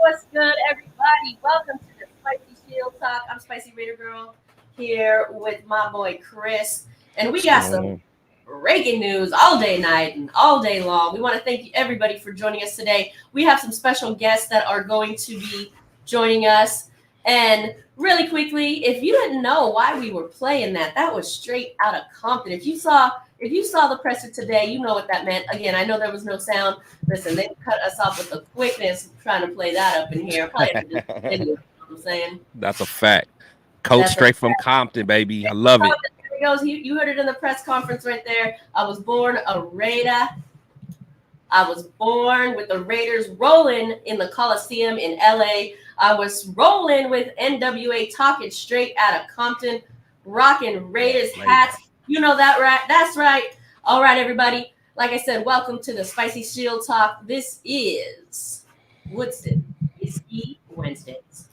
What's good, everybody? Welcome to the Spicy Shield Talk. I'm Spicy Raider Girl here with my boy Chris, and we got some breaking news all day, night, and all day long. We want to thank you, everybody, for joining us today. We have some special guests that are going to be joining us. And really quickly, if you didn't know why we were playing that, that was straight out of Compton. If you saw the presser today, you know what that meant. Again, I know there was no sound. Listen, they cut us off with the quickness trying to play that up in here. Probably have to just continue, you know what I'm saying? That's a fact. Coach straight from Compton, baby. I love it. There he goes. You heard it in the press conference right there. I was born a Raider. I was born with the Raiders rolling in the Coliseum in LA. I was rolling with NWA talking straight out of Compton, rocking Raiders hats. You know that, right? That's right. All right, everybody. Like I said, welcome to the Spicy Shield Talk. This is Woodson Whiskey Wednesdays.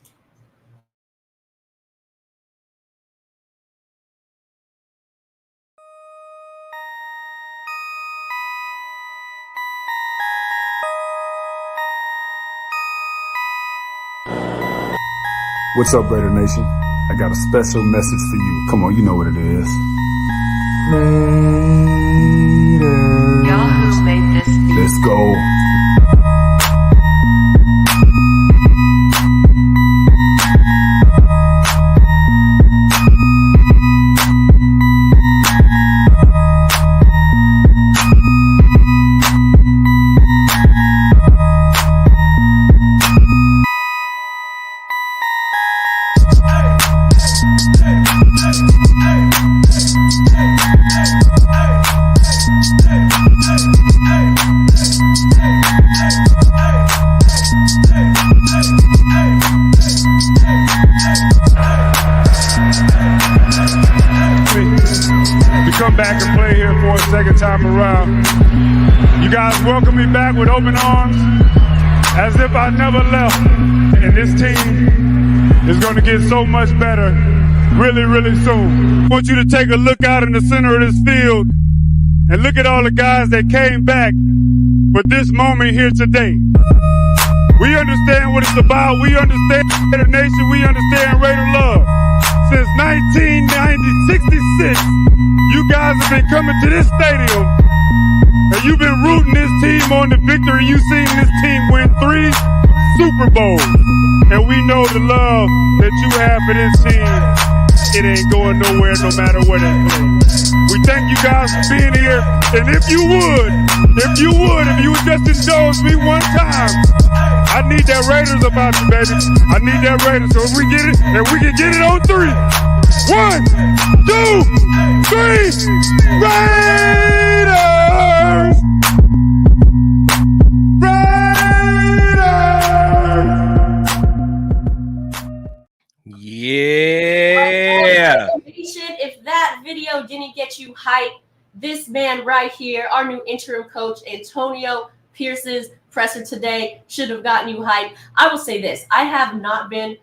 What's up, Raider Nation? I got a special message for you. Come on, you know what it is. Raiders. Yahoo's made this. Let's go. Come back and play here for a second time around. You guys welcome me back with open arms, as if I never left. And this team is going to get so much better really, really soon. I want you to take a look out in the center of this field and look at all the guys that came back for this moment here today. We understand what it's about. We understand Raider Nation. We understand Raider love. Since 1966, you guys have been coming to this stadium and you've been rooting this team on the victory. You've seen this team win 3 Super Bowls. And we know the love that you have for this team. It ain't going nowhere no matter what it plays. We thank you guys for being here. And if you would just indulge me one time, I need that Raiders about you, baby. I need that Raiders. So if we get it, and we can get it on 3. 1, 2, 3, Raiders! Raiders! Yeah. If that video didn't get you hyped, this man right here, our new interim coach, Antonio Pierce's presser today should have gotten you hyped. I will say this. I have not been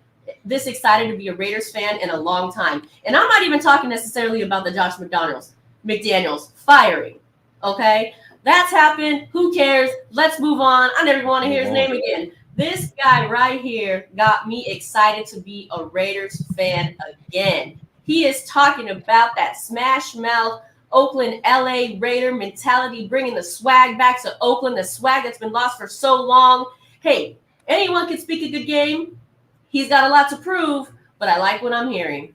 this excited to be a Raiders fan in a long time. And I'm not even talking necessarily about the Josh McDaniels firing. Okay? That's happened. Who cares? Let's move on. I never want to hear his name again. This guy right here got me excited to be a Raiders fan again. He is talking about that smash mouth Oakland, LA Raider mentality, bringing the swag back to Oakland, the swag that's been lost for so long. Hey, anyone can speak a good game. He's got a lot to prove, but I like what I'm hearing.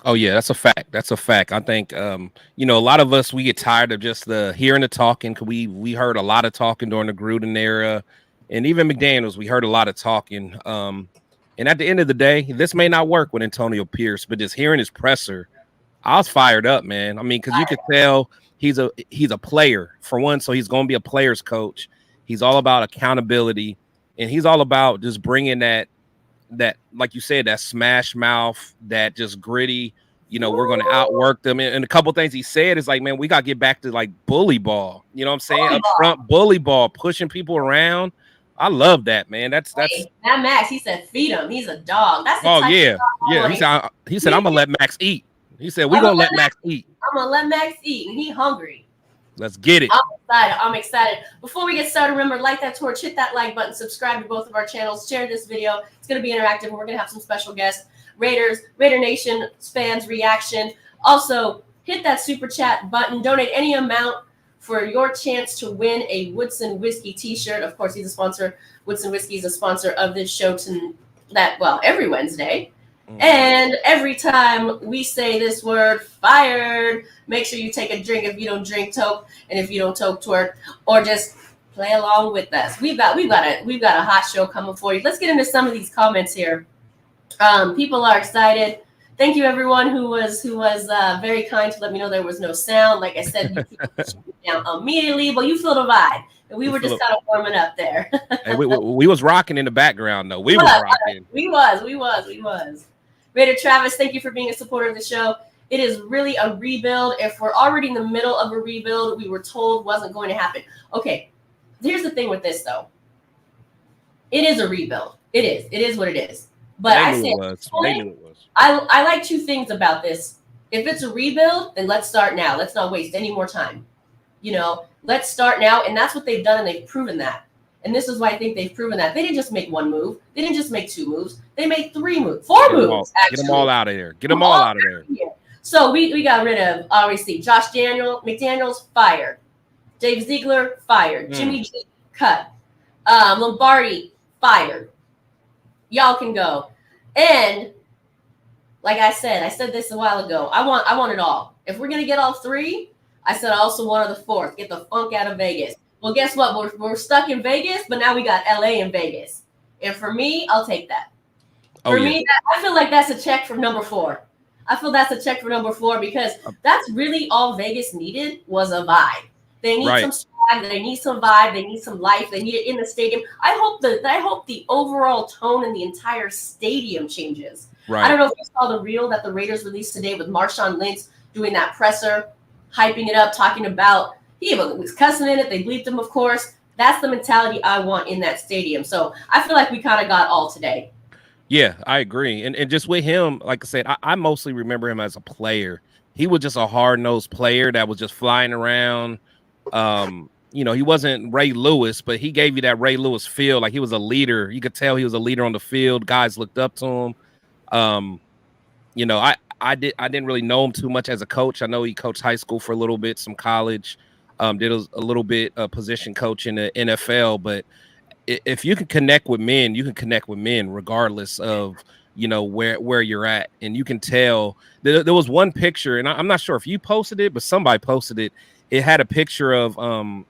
Oh, yeah, that's a fact. That's a fact. I think, a lot of us, we get tired of just hearing the talking. We heard a lot of talking during the Gruden era. And even McDaniels, we heard a lot of talking. And at the end of the day, this may not work with Antonio Pierce, but just hearing his presser, I was fired up, man. I mean, because you could tell he's a player, for one, so he's going to be a player's coach. He's all about accountability, and he's all about just bringing that, like you said, that smash mouth, that just gritty, we're going to outwork them. And a couple things he said is like, man, we got to get back to like bully ball. You know what I'm saying? Up front, bully ball, pushing people around. I love that, man. That's that Max. He said, feed him. He's a dog. That's the type of dog. He said, I'm gonna let Max eat. He said, we're gonna let Max eat. I'm gonna let Max eat, and he hungry. Let's get it. I'm excited. Before we get started, remember, like that torch, hit that like button, subscribe to both of our channels, share this video. It's going to be interactive, and we're going to have some special guests, Raider Nation fans reaction. Also, hit that super chat button. Donate any amount for your chance to win a Woodson Whiskey t-shirt. Of course, he's a sponsor. Woodson Whiskey is a sponsor of this show every Wednesday. And every time we say this word, fired, make sure you take a drink if you don't drink, toke, and if you don't toke, twerk, or just play along with us. We've got a hot show coming for you. Let's get into some of these comments here. People are excited. Thank you, everyone who was very kind to let me know there was no sound. Like I said, you can down immediately, but you feel the vibe. And we were just kind of warming up there. Hey, we was rocking in the background, though. We was rocking. We was. Raider Travis, thank you for being a supporter of the show. It is really a rebuild. If we're already in the middle of a rebuild, we were told wasn't going to happen. Okay, here's the thing with this, though. It is a rebuild. It is. It is what it is. But They knew it was. I like two things about this. If it's a rebuild, then let's start now. Let's not waste any more time. Let's start now. And that's what they've done, and they've proven that. And this is why I think they've proven that. They didn't just make one move. They didn't just make two moves. They made four moves, actually. Get them all out of there. Get them all out of there. So we got rid of, obviously, Josh McDaniels, fired. Dave Ziegler, fired. Jimmy G, cut. Lombardi, fired. Y'all can go. And like I said this a while ago. I want it all. If we're going to get all three, I said I also wanted the fourth. Get the funk out of Vegas. Well, guess what? We're stuck in Vegas, but now we got LA and Vegas. And for me, I'll take that. For me, I feel like that's a check for number 4. I feel that's a check for number 4 because that's really all Vegas needed was a vibe. They need some swag. They need some vibe. They need some life. They need it in the stadium. I hope the overall tone in the entire stadium changes. Right. I don't know if you saw the reel that the Raiders released today with Marshawn Lynch doing that presser, hyping it up, talking about he was cussing in it. They bleeped him, of course. That's the mentality I want in that stadium. So I feel like we kind of got all today. Yeah, I agree. And just with him, like I said, I mostly remember him as a player. He was just a hard-nosed player that was just flying around. He wasn't Ray Lewis, but he gave you that Ray Lewis feel. Like he was a leader. You could tell he was a leader on the field. Guys looked up to him. I didn't really know him too much as a coach. I know he coached high school for a little bit, some college. Did a little bit of position coach in the NFL, but if you can connect with men, you can connect with men regardless of where you're at, and you can tell. There was one picture, and I'm not sure if you posted it, but somebody posted it. It had a picture of him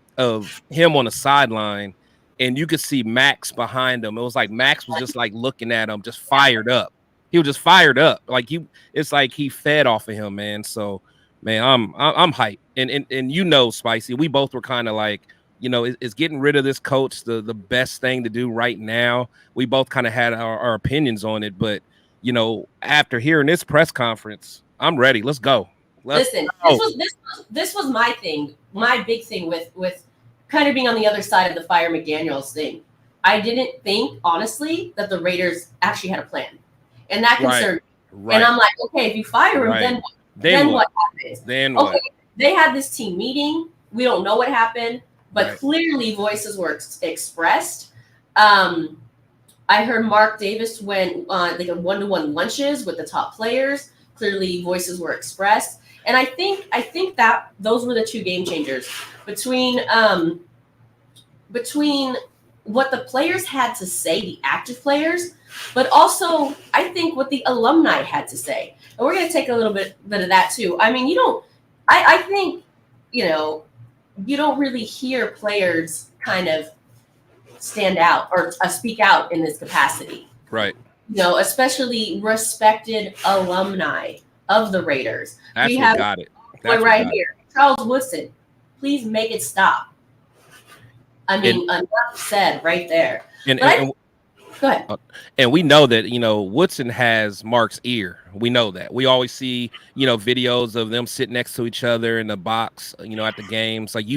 on the sideline, and you could see Max behind him. It was like Max was just like looking at him, just fired up. He was just fired up, it's like he fed off of him, man. So. Man, I'm hyped, and Spicy, we both were kind of like, is getting rid of this coach the best thing to do right now? We both kind of had our opinions on it, but after hearing this press conference, I'm ready. Let's go. Listen, this was my thing, my big thing with kind of being on the other side of the fire McDaniels thing. I didn't think honestly that the Raiders actually had a plan, and that concerned me. Right. And I'm like, okay, if you fire him, then what happens? Then what? Okay, they had this team meeting. We don't know what happened, but clearly voices were expressed. I heard Mark Davis went on like a one-to-one lunches with the top players. Clearly voices were expressed. And I think that those were the two game changers between what the players had to say, the active players, but also I think what the alumni had to say. And we're going to take a little bit of that too. I mean, I think, you don't really hear players kind of stand out or speak out in this capacity. Right. Especially respected alumni of the Raiders. We have got it. Right here. Charles Woodson, please make it stop. I mean, enough said right there. Go ahead. And we know that, Woodson has Mark's ear. We know that. We always see, videos of them sitting next to each other in the box, at the games. Like,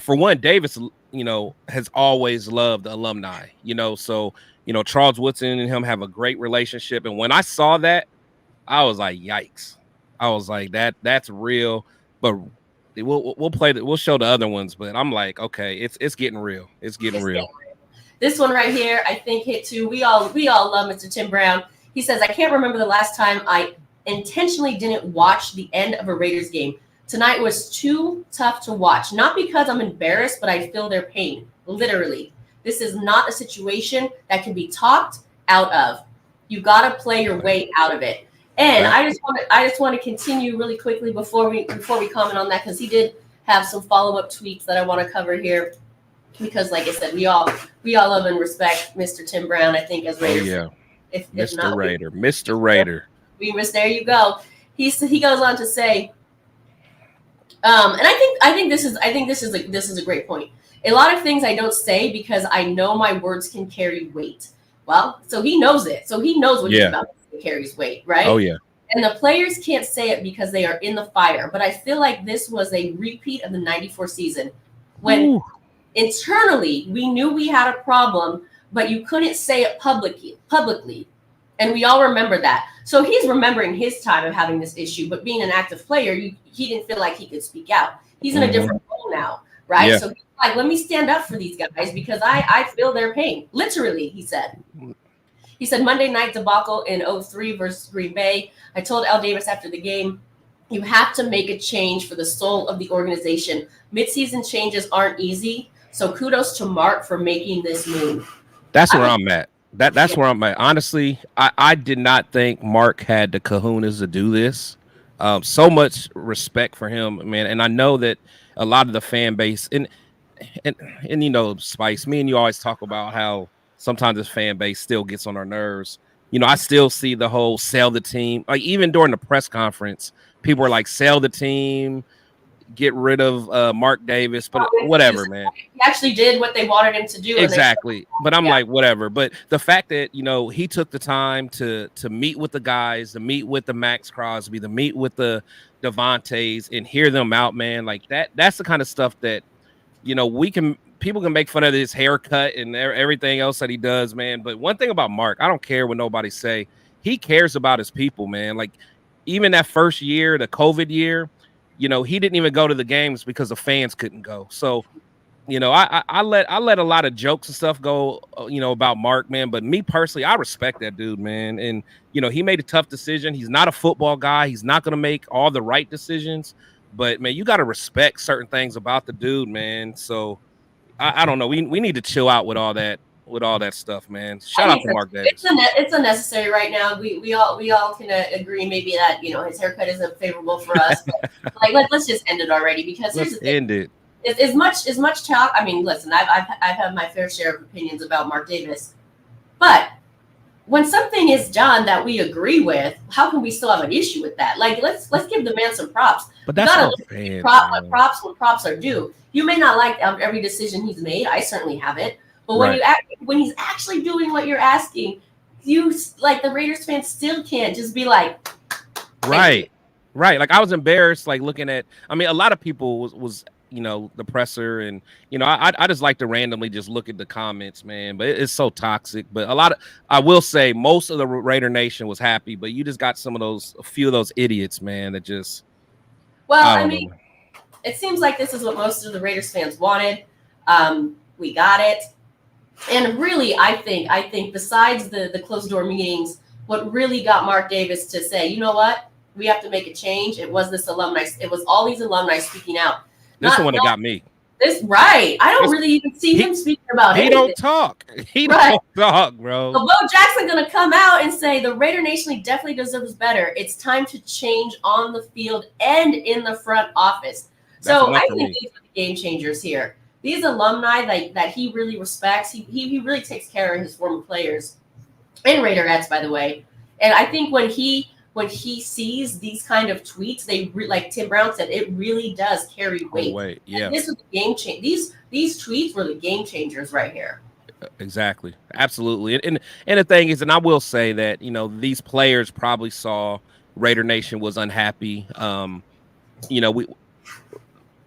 for one, Davis, has always loved the alumni, so, Charles Woodson and him have a great relationship. And when I saw that, I was like, yikes. I was like, that's real. But We'll play we'll show the other ones, but I'm like, okay, it's getting real. It's getting real. This one right here, I think hit too. We all love Mr. Tim Brown. He says, I can't remember the last time I intentionally didn't watch the end of a Raiders game. Tonight was too tough to watch. Not because I'm embarrassed, but I feel their pain. Literally. This is not a situation that can be talked out of. You got to play your way out of it. And I just want to continue really quickly before we comment on that, because he did have some follow-up tweets that I want to cover here. Because, like I said, we all love and respect Mr. Tim Brown. I think as Raiders. Oh, yeah. If Mr. not, Raider. Mr. Raider. There you go. He goes on to say, and I think this is a great point. A lot of things I don't say because I know my words can carry weight. Well, so he knows it. So he knows what he's about to carries weight, right? Oh, yeah. And the players can't say it because they are in the fire. But I feel like this was a repeat of the 94 season when internally we knew we had a problem, but you couldn't say it publicly. And we all remember that. So he's remembering his time of having this issue, but being an active player, he didn't feel like he could speak out. He's in a different role now, right? Yeah. So he's like, let me stand up for these guys because I feel their pain. Literally, he said. He said, Monday night debacle in 03 versus Green Bay. I told Al Davis after the game, you have to make a change for the soul of the organization. Midseason changes aren't easy. So kudos to Mark for making this move. That's where I'm at. That's where I'm at. Honestly, I did not think Mark had the kahunas to do this. So much respect for him, man. And I know that a lot of the fan base and you know, Spice, me and you always talk about how sometimes this fan base still gets on our nerves. You know, I still see the whole sell the team. Like even during the press conference, people were like, sell the team, get rid of Mark Davis, but whatever, man. He actually did what they wanted him to do. Exactly. But I'm like, whatever. But the fact that, you know, he took the time to meet with the guys, to meet with the Max Crosby, to meet with the Devontaes and hear them out, man. Like that's the kind of stuff that, you know, people can make fun of his haircut and everything else that he does, man. But one thing about Mark, I don't care what nobody say. He cares about his people, man. Like even that first year, the COVID year, you know, he didn't even go to the games because the fans couldn't go. So, you know, I let a lot of jokes and stuff go, you know, about Mark, man. But me personally, I respect that dude, man. And, you know, he made a tough decision. He's not a football guy. He's not going to make all the right decisions. But, man, you got to respect certain things about the dude, man. So, I don't know. We need to chill out with all that stuff, man. Shout out to Mark Davis. It's unnecessary right now. We all can agree maybe that, you know, his haircut isn't favorable for us. But like let's just end it already because let's end it. As much talk. I mean, listen, I've had my fair share of opinions about Mark Davis, but when something is done that we agree with, how can we still have an issue with that? Like let's give the man some props. But that's not fair. Props when props are due. You may not like every decision he's made. I certainly haven't. But when he's actually doing what you're asking, you like the Raiders fans still can't just be like, right. Like I was embarrassed, like looking at. I mean, a lot of people was you know, the presser, and you know, I just like to randomly just look at the comments, man. But it's so toxic. But I will say, most of the Raider Nation was happy, but you just got a few of those idiots, man, that just. Well, I mean, it seems like this is what most of the Raiders fans wanted. We got it. And really, I think besides the closed door meetings, what really got Mark Davis to say, you know what, we have to make a change. It was this alumni. It was all these alumni speaking out. This is the one that got me. This right. I don't really even see him speaking about it. He don't talk. He don't talk, bro. So Bo Jackson gonna come out and say the Raider Nation definitely deserves better. It's time to change on the field and in the front office. So I think these are the game changers here. These alumni that he really respects, he really takes care of his former players and Raiderettes, by the way. And I think when he sees these kind of tweets, like Tim Brown said, it really does carry weight. Yeah, and this is the game change. These tweets were the game changers right here. Exactly, absolutely. And the thing is, and I will say that, you know, these players probably saw Raider Nation was unhappy. You know,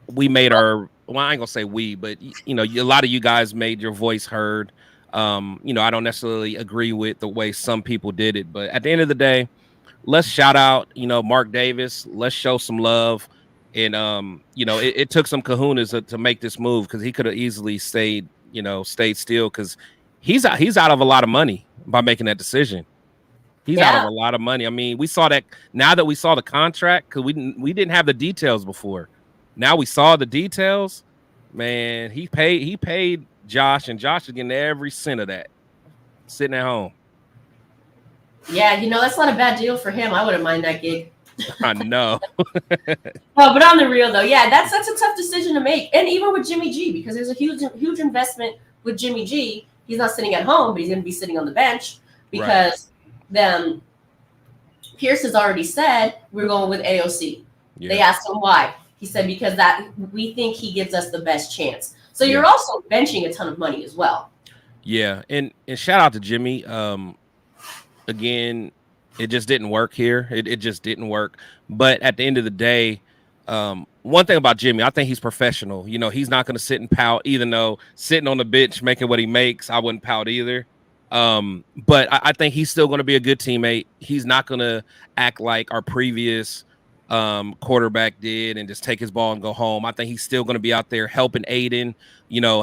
we made our. Well, I ain't gonna say we, but you know, a lot of you guys made your voice heard. You know, I don't necessarily agree with the way some people did it, but at the end of the day, let's shout out, you know, Mark Davis. Let's show some love. And it took some kahunas to make this move, because he could have easily stayed still, because he's out of a lot of money by making that decision. He's out of a lot of money. I mean, we saw that now that we saw the contract, because we didn't have the details before. Now we saw the details. Man, he paid Josh, and Josh is getting every cent of that, sitting at home. Yeah, that's not a bad deal for him. I wouldn't mind that gig. I know. But on the real though, yeah, that's a tough decision to make, and even with Jimmy G, because there's a huge investment with Jimmy G. He's not sitting at home, but he's going to be sitting on the bench, because then Pierce has already said we're going with AOC. Yeah. They asked him why. He said because we think he gives us the best chance. So you're also benching a ton of money as well. Yeah, and shout out to Jimmy. Again, it just didn't work here. It just didn't work. But at the end of the day, one thing about Jimmy, I think he's professional. He's not going to sit and pout, even though sitting on the bench making what he makes, I wouldn't pout either. But I think he's still going to be a good teammate. He's not going to act like our previous quarterback did and just take his ball and go home. I think he's still going to be out there helping Aiden,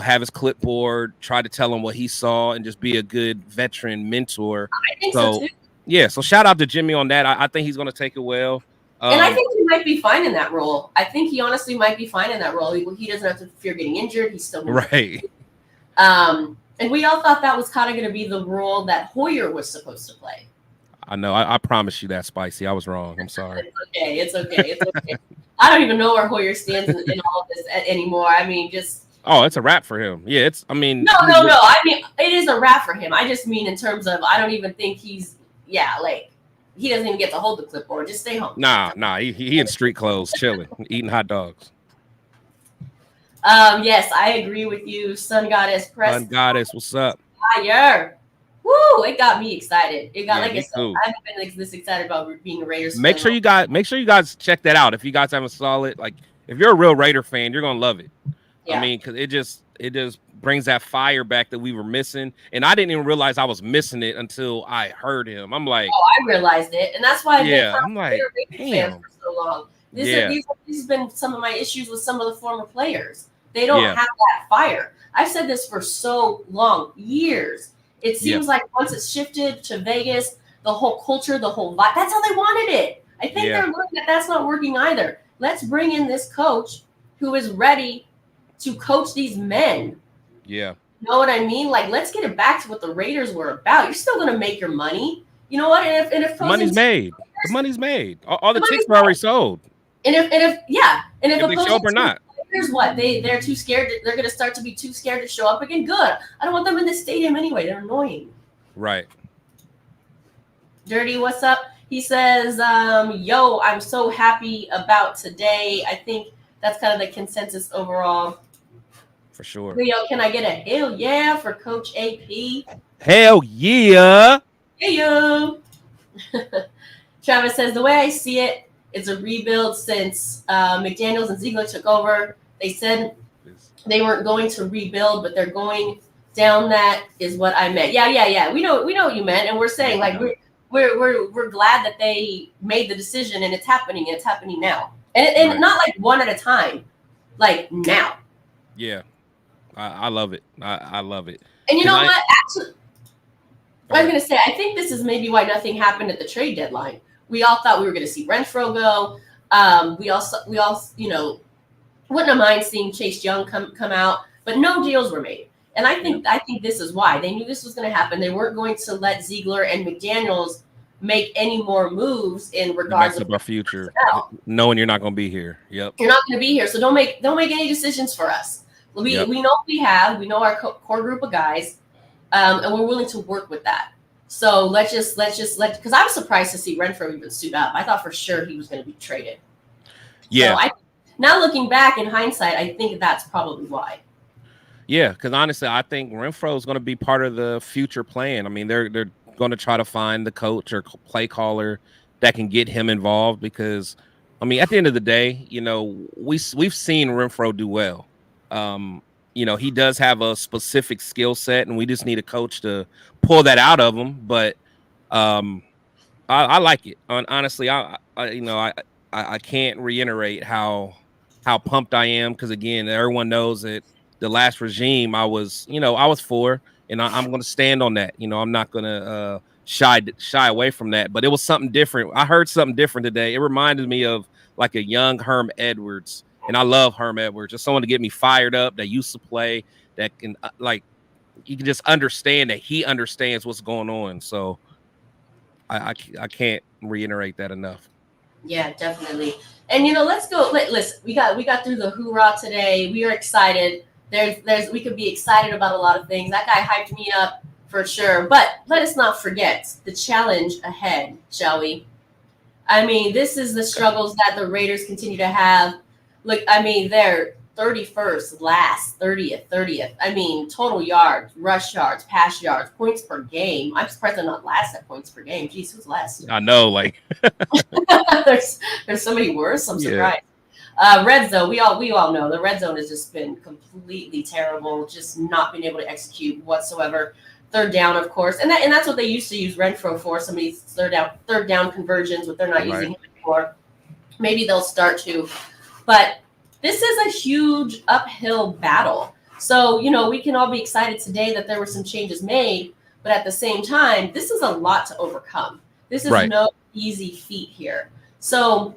have his clipboard, try to tell him what he saw, and just be a good veteran mentor. I think so too. Yeah, so shout out to Jimmy on that. I think he's going to take it well. And I think he might be fine in that role. I think he honestly might be fine in that role. He doesn't have to fear getting injured. He's still right. And we all thought that was kind of going to be the role that Hoyer was supposed to play. I know. I promise you that, Spicy. I was wrong. I'm sorry. It's okay. I don't even know where Hoyer stands in all of this anymore. I mean, it's a wrap for him. Yeah, No. I mean, it is a wrap for him. I just mean in terms of, I don't even think he doesn't even get to hold the clipboard. Just stay home. Nah. He in street clothes, chilling, eating hot dogs. Yes, I agree with you. Sun Goddess Press. Sun Goddess, what's up? Fire. Woo! It got me excited. I haven't been this excited about being a Raiders fan. Make sure you guys check that out. If you guys haven't saw it, if you're a real Raider fan, you're gonna love it. Yeah. I mean, because it just brings that fire back that we were missing, and I didn't even realize I was missing it until I heard him. I'm like, I realized it, and that's why I'm like, damn, for so long. These have been some of my issues with some of the former players. They don't have that fire. I've said this for so long, years. It seems like once it's shifted to Vegas, the whole culture, the whole vibe, that's how they wanted it. I think they're learning that that's not working either. Let's bring in this coach who is ready to coach these men. Yeah. You know what I mean? Let's get it back to what the Raiders were about. You're still going to make your money. You know what? And if money's made. The money's made. All the tickets are already sold. And if they show up or not. Here's what they're too scared. They're going to start to be too scared to show up again. Good. I don't want them in the stadium anyway. They're annoying. Right. Dirty, what's up? He says, yo, I'm so happy about today. I think that's kind of the consensus overall. For sure. Leo, can I get a hell yeah for Coach AP? Hell yeah. Yeah. Travis says, the way I see it, it's a rebuild since McDaniels and Ziegler took over. They said they weren't going to rebuild, but they're going down. That is what I meant. Yeah. We know what you meant, and we're saying we're glad that they made the decision, and it's happening. It's happening now, and not one at a time, now. Yeah, I love it. I love it. And you know what? Actually, I was going to say, I think this is maybe why nothing happened at the trade deadline. We all thought we were going to see Renfro go. We all, wouldn't have mind seeing Chase Young come out, but no deals were made. And I think this is why. They knew this was going to happen. They weren't going to let Ziegler and McDaniels make any more moves in regards to our future, knowing you're not going to be here. Yep, you're not going to be here, so don't make any decisions for us. We know what we have. We know our core group of guys, and we're willing to work with that. So let's just because I was surprised to see Renfro even suit up. I thought for sure he was going to be traded. Yeah. So now looking back in hindsight, I think that's probably why. Yeah, because honestly, I think Renfro is going to be part of the future plan. I mean, they're going to try to find the coach or play caller that can get him involved because, I mean, at the end of the day, we've seen Renfro do well. He does have a specific skill set, and we just need a coach to pull that out of him. But I like it. Honestly, I can't reiterate how how pumped I am. Because again, everyone knows that the last regime I was for, and I'm going to stand on that. I'm not going to shy away from that. But it was something different. I heard something different today. It reminded me of like a young Herm Edwards, and I love Herm Edwards. Just someone to get me fired up that used to play, that can you can just understand that he understands what's going on. So I can't reiterate that enough. Yeah, definitely. And let's go. Listen, we got through the hoorah today. We are excited. We could be excited about a lot of things. That guy hyped me up for sure. But let us not forget the challenge ahead, shall we? I mean, this is the struggles that the Raiders continue to have. Look, I mean, they're 31st, last, 30th. I mean, total yards, rush yards, pass yards, points per game. I'm surprised they're not last at points per game. Jeez, who's last? I know, like there's somebody worse. I'm surprised. Red zone, we all know the red zone has just been completely terrible, just not being able to execute whatsoever. Third down, of course, and that's what they used to use Renfro for, some of these third down conversions, but they're not using him anymore. Maybe they'll start to, but this is a huge uphill battle. So, we can all be excited today that there were some changes made, but at the same time, this is a lot to overcome. This is no easy feat here. So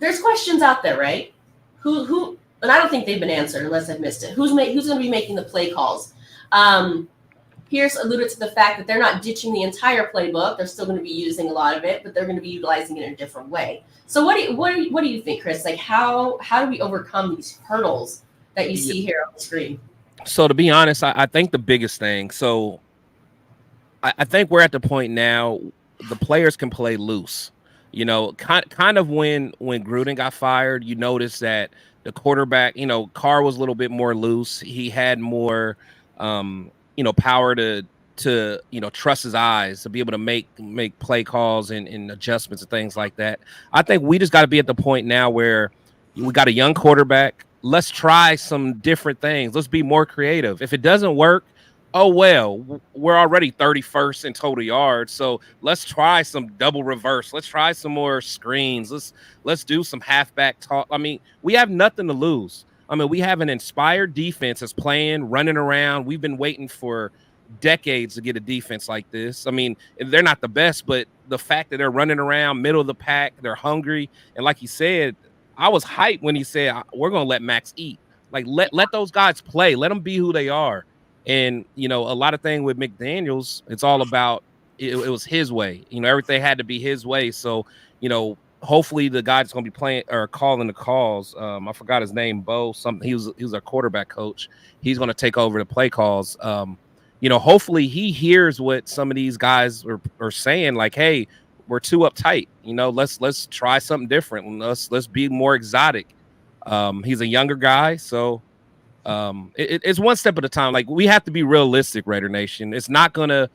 there's questions out there, right? Who, and I don't think they've been answered unless I've missed it. Who's going to be making the play calls? Pierce alluded to the fact that they're not ditching the entire playbook. They're still going to be using a lot of it, but they're going to be utilizing it in a different way. So what do you think, Chris? Like how do we overcome these hurdles that you see here on the screen? So to be honest, I think the biggest thing. So I think we're at the point now the players can play loose. Kind of when Gruden got fired, you notice that the quarterback, Carr was a little bit more loose. He had more power to trust his eyes, to be able to make play calls and adjustments and things like that. I think we just got to be at the point now where we got a young quarterback. Let's try some different things. Let's be more creative. If it doesn't work, oh well, we're already 31st in total yards. So let's try some double reverse. Let's try some more screens. Let's do some halfback talk. I mean, we have nothing to lose. I mean, we have an inspired defense that's playing, running around. We've been waiting for decades to get a defense like this. I mean, they're not the best, but the fact that they're running around middle of the pack, they're hungry. And like he said, I was hyped when he said, we're going to let Max eat. Like, let those guys play. Let them be who they are. And, a lot of things with McDaniels, it's all about it was his way. Everything had to be his way. So, hopefully the guy that's going to be playing or calling the calls, I forgot his name, Bo, something. He was our quarterback coach. He's going to take over the play calls. Hopefully he hears what some of these guys are saying, like, hey, we're too uptight. Let's try something different. Let's be more exotic. He's a younger guy, so it's one step at a time. Like, we have to be realistic, Raider Nation. It's not gonna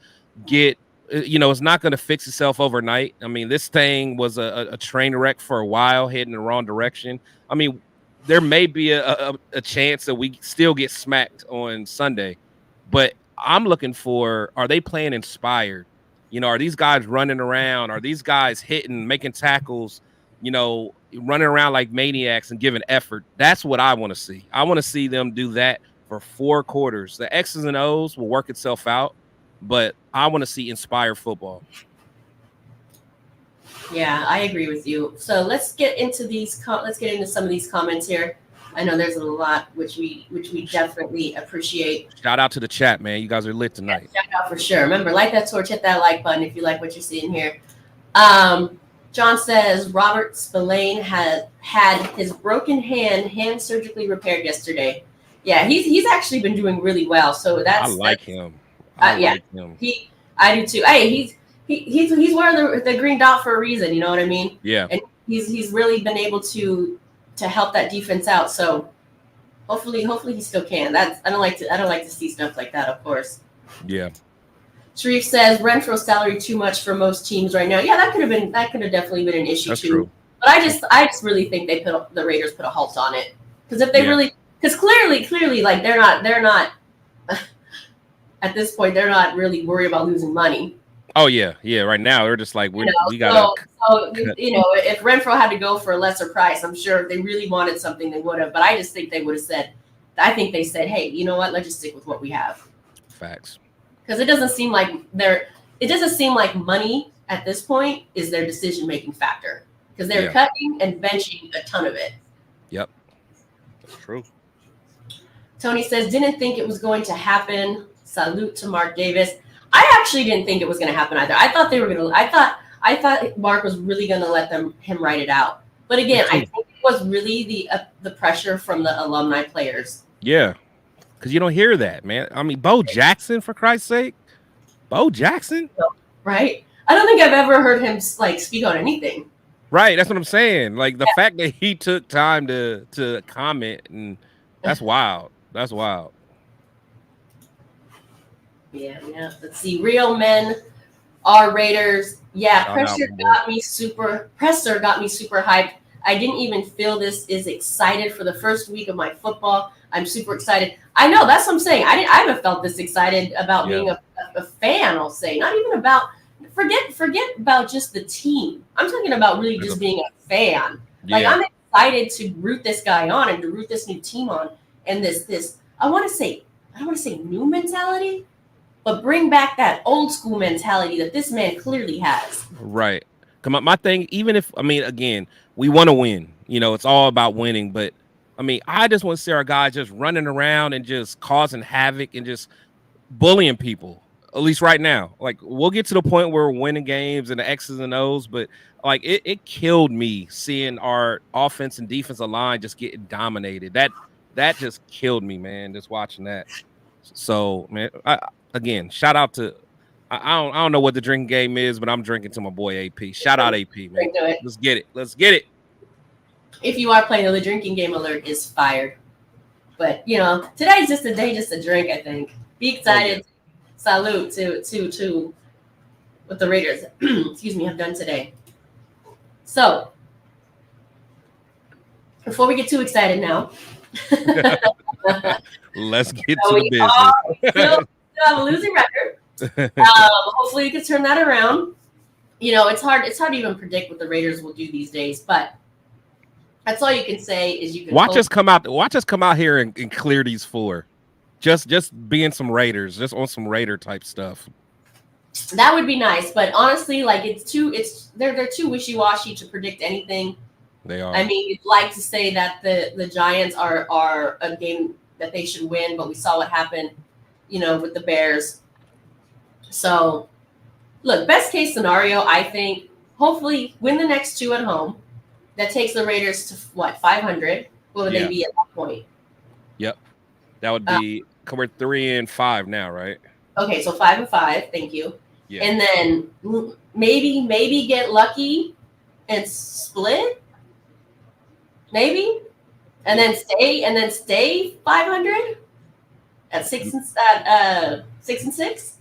it's not gonna fix itself overnight. I mean, this thing was a train wreck for a while, heading in the wrong direction. I mean, there may be a chance that we still get smacked on Sunday, but I'm looking for, are they playing inspired? Are these guys running around? Are these guys hitting, making tackles, running around like maniacs and giving effort? That's what I want to see. I want to see them do that for 4 quarters. The X's and O's will work itself out, but I want to see inspired football. Yeah, I agree with you. So let's get into some of these comments here. I know there's a lot which we definitely appreciate. Shout out to the chat, man. You guys are lit tonight. Yeah, shout out for sure. Remember, like that torch, hit that like button if you like what you're seeing here. John says Robert Spillane had his broken hand surgically repaired yesterday. Yeah, he's actually been doing really well. So I like him. Like him. I do too. Hey, he's wearing the green dot for a reason. You know what I mean? Yeah. And he's really been able to help that defense out. So hopefully he still can. I don't like to see stuff like that, of course. Yeah. Sharif says Renfro's salary too much for most teams right now. Yeah, that could have definitely been an issue. That's too. True. But I just really think the Raiders put a halt on it. Because if they because clearly like they're not at this point, they're not really worried about losing money. Oh yeah, yeah. Right now they're just like You know, we gotta. so you know, if Renfro had to go for a lesser price, I'm sure if they really wanted something, they would have. But I just think they would have said, I think they said, hey, you know what? Let's just stick with what we have. Facts. Because it doesn't seem like money at this point is their decision making factor. Because they're cutting and benching a ton of it. Yep, that's true. Tony says, didn't think it was going to happen. Salute to Mark Davis. I actually didn't think it was going to happen either. I thought they were going to. I thought Mark was really going to let him write it out. But again, I think it was really the pressure from the alumni players. Yeah, because you don't hear that, man. I mean, Bo Jackson, for Christ's sake, Bo Jackson, right? I don't think I've ever heard him like speak on anything. Right, that's what I'm saying. Like the fact that he took time to comment, and that's wild. That's wild. Yeah. Let's see. Real men are Raiders. Yeah, Presser got me super hyped. I didn't even feel this is excited for the first week of my football. I'm super excited. I know, that's what I'm saying. I haven't felt this excited about being a fan, I'll say. Not even about forget about just the team. I'm talking about really just being a fan. Like I'm excited to root this guy on and to root this new team on, and this I don't want to say new mentality, but bring back that old school mentality that this man clearly has. Right. Come on, my thing, even if, I mean, again, we want to win. You know, it's all about winning. But, I mean, I just want to see our guys just running around and just causing havoc and just bullying people, at least right now. Like, we'll get to the point where we're winning games and the X's and O's, but, like, it killed me seeing our offense and defensive line just getting dominated. That just killed me, man, just watching that. So, man, again, shout out to I don't know what the drinking game is, but I'm drinking to my boy AP. Shout out AP, man. Let's get it. Let's get it. If you are playing, the drinking game alert is fired. But you know, today's just a day just to drink, I think. Be excited. Salute to what the Raiders excuse me have done today. So before we get too excited now. Let's get to the business. Still have a losing record. Hopefully we can turn that around. You know, it's hard to even predict what the Raiders will do these days, but that's all you can say is you can watch us come out here and clear these four. Just being some Raiders, just on some Raider type stuff. That would be nice, but honestly, like they're too wishy-washy to predict anything. They are. I mean, you'd like to say that the Giants are a game that they should win, but we saw what happened, you know, with the Bears. So, look, best case scenario, I think, hopefully win the next two at home. That takes the Raiders to, 500? What would they be at that point? Yep. That would be, we're 3-5 now, right? Okay, so 5-5. Thank you. Yeah. And then maybe get lucky and split? Maybe? And then stay 500? At 6 and 6?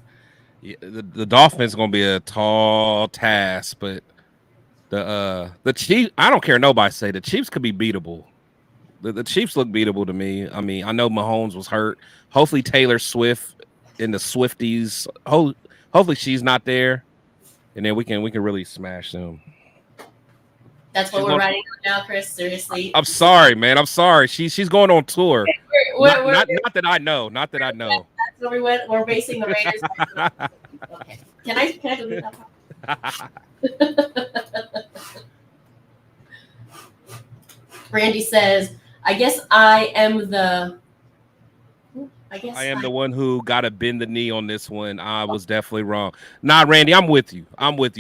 Yeah, the Dolphins going to be a tall task, but the Chiefs, I don't care nobody say, the Chiefs could be beatable. The Chiefs look beatable to me. I mean, I know Mahomes was hurt. Hopefully Taylor Swift and the Swifties, hopefully she's not there, and then we can really smash them. That's what we're writing on now, Chris. Seriously. I'm sorry, man. I'm sorry. She's going on tour. Okay, not that I know. Not that I know. That's where we went. We're basing the Raiders. Okay. Can I delete that part? Randy says, I guess I am the one who got to bend the knee on this one. I was definitely wrong. Nah, Randy, I'm with you.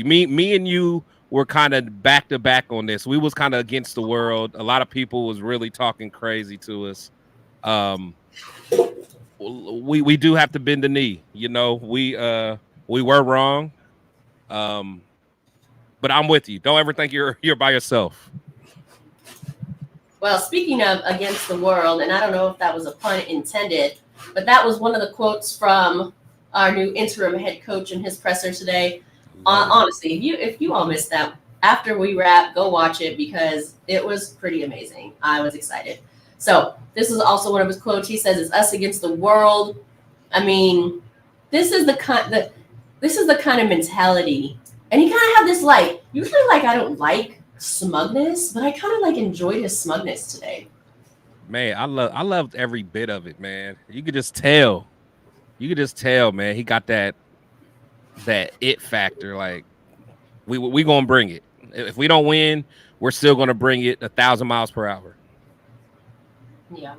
Me and you were kind of back to back on this. We was kind of against the world. A lot of people was really talking crazy to us. We do have to bend the knee. You know, we were wrong. But I'm with you. Don't ever think you're by yourself. Well, speaking of against the world, and I don't know if that was a pun intended, but that was one of the quotes from our new interim head coach in his presser today. Honestly, if you all missed that, after we wrap, go watch it because it was pretty amazing. I was excited. So this is also one of his quotes. He says, "It's us against the world." I mean, this is this is the kind of mentality. And he kind of had this like, usually like I don't like smugness, but I kind of like enjoyed his smugness today. Man, I loved every bit of it, man. You could just tell. You could just tell, man. He got that it factor. Like we gonna bring it. If we don't win, we're still gonna bring it 1,000 miles per hour. Yeah.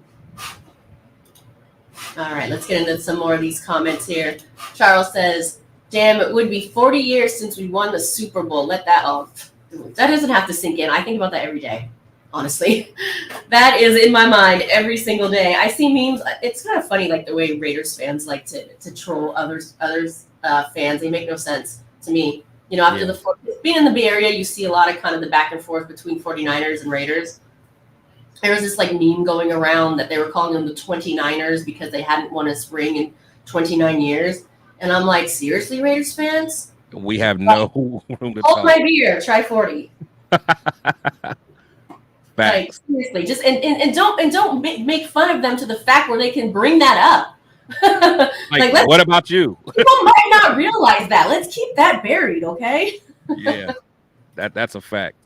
All right, let's get into some more of these comments here. Charles says, damn, it would be 40 years since we won the Super Bowl. Let that off. That doesn't have to sink in. I think about that every day, honestly. That is in my mind every single day. I see memes. It's kind of funny, like the way Raiders fans like to troll others fans. They make no sense to me. You know, after being in the Bay Area, you see a lot of kind of the back and forth between 49ers and Raiders. There was this like meme going around that they were calling them the 29ers because they hadn't won a ring in 29 years. And I'm like, seriously, Raiders fans? We have no room to hold talk. My beer, try 40. Like Facts. seriously, just and don't make fun of them to the fact where they can bring that up. Like what about you? People might not realize that. Let's keep that buried, okay? Yeah, that's a fact.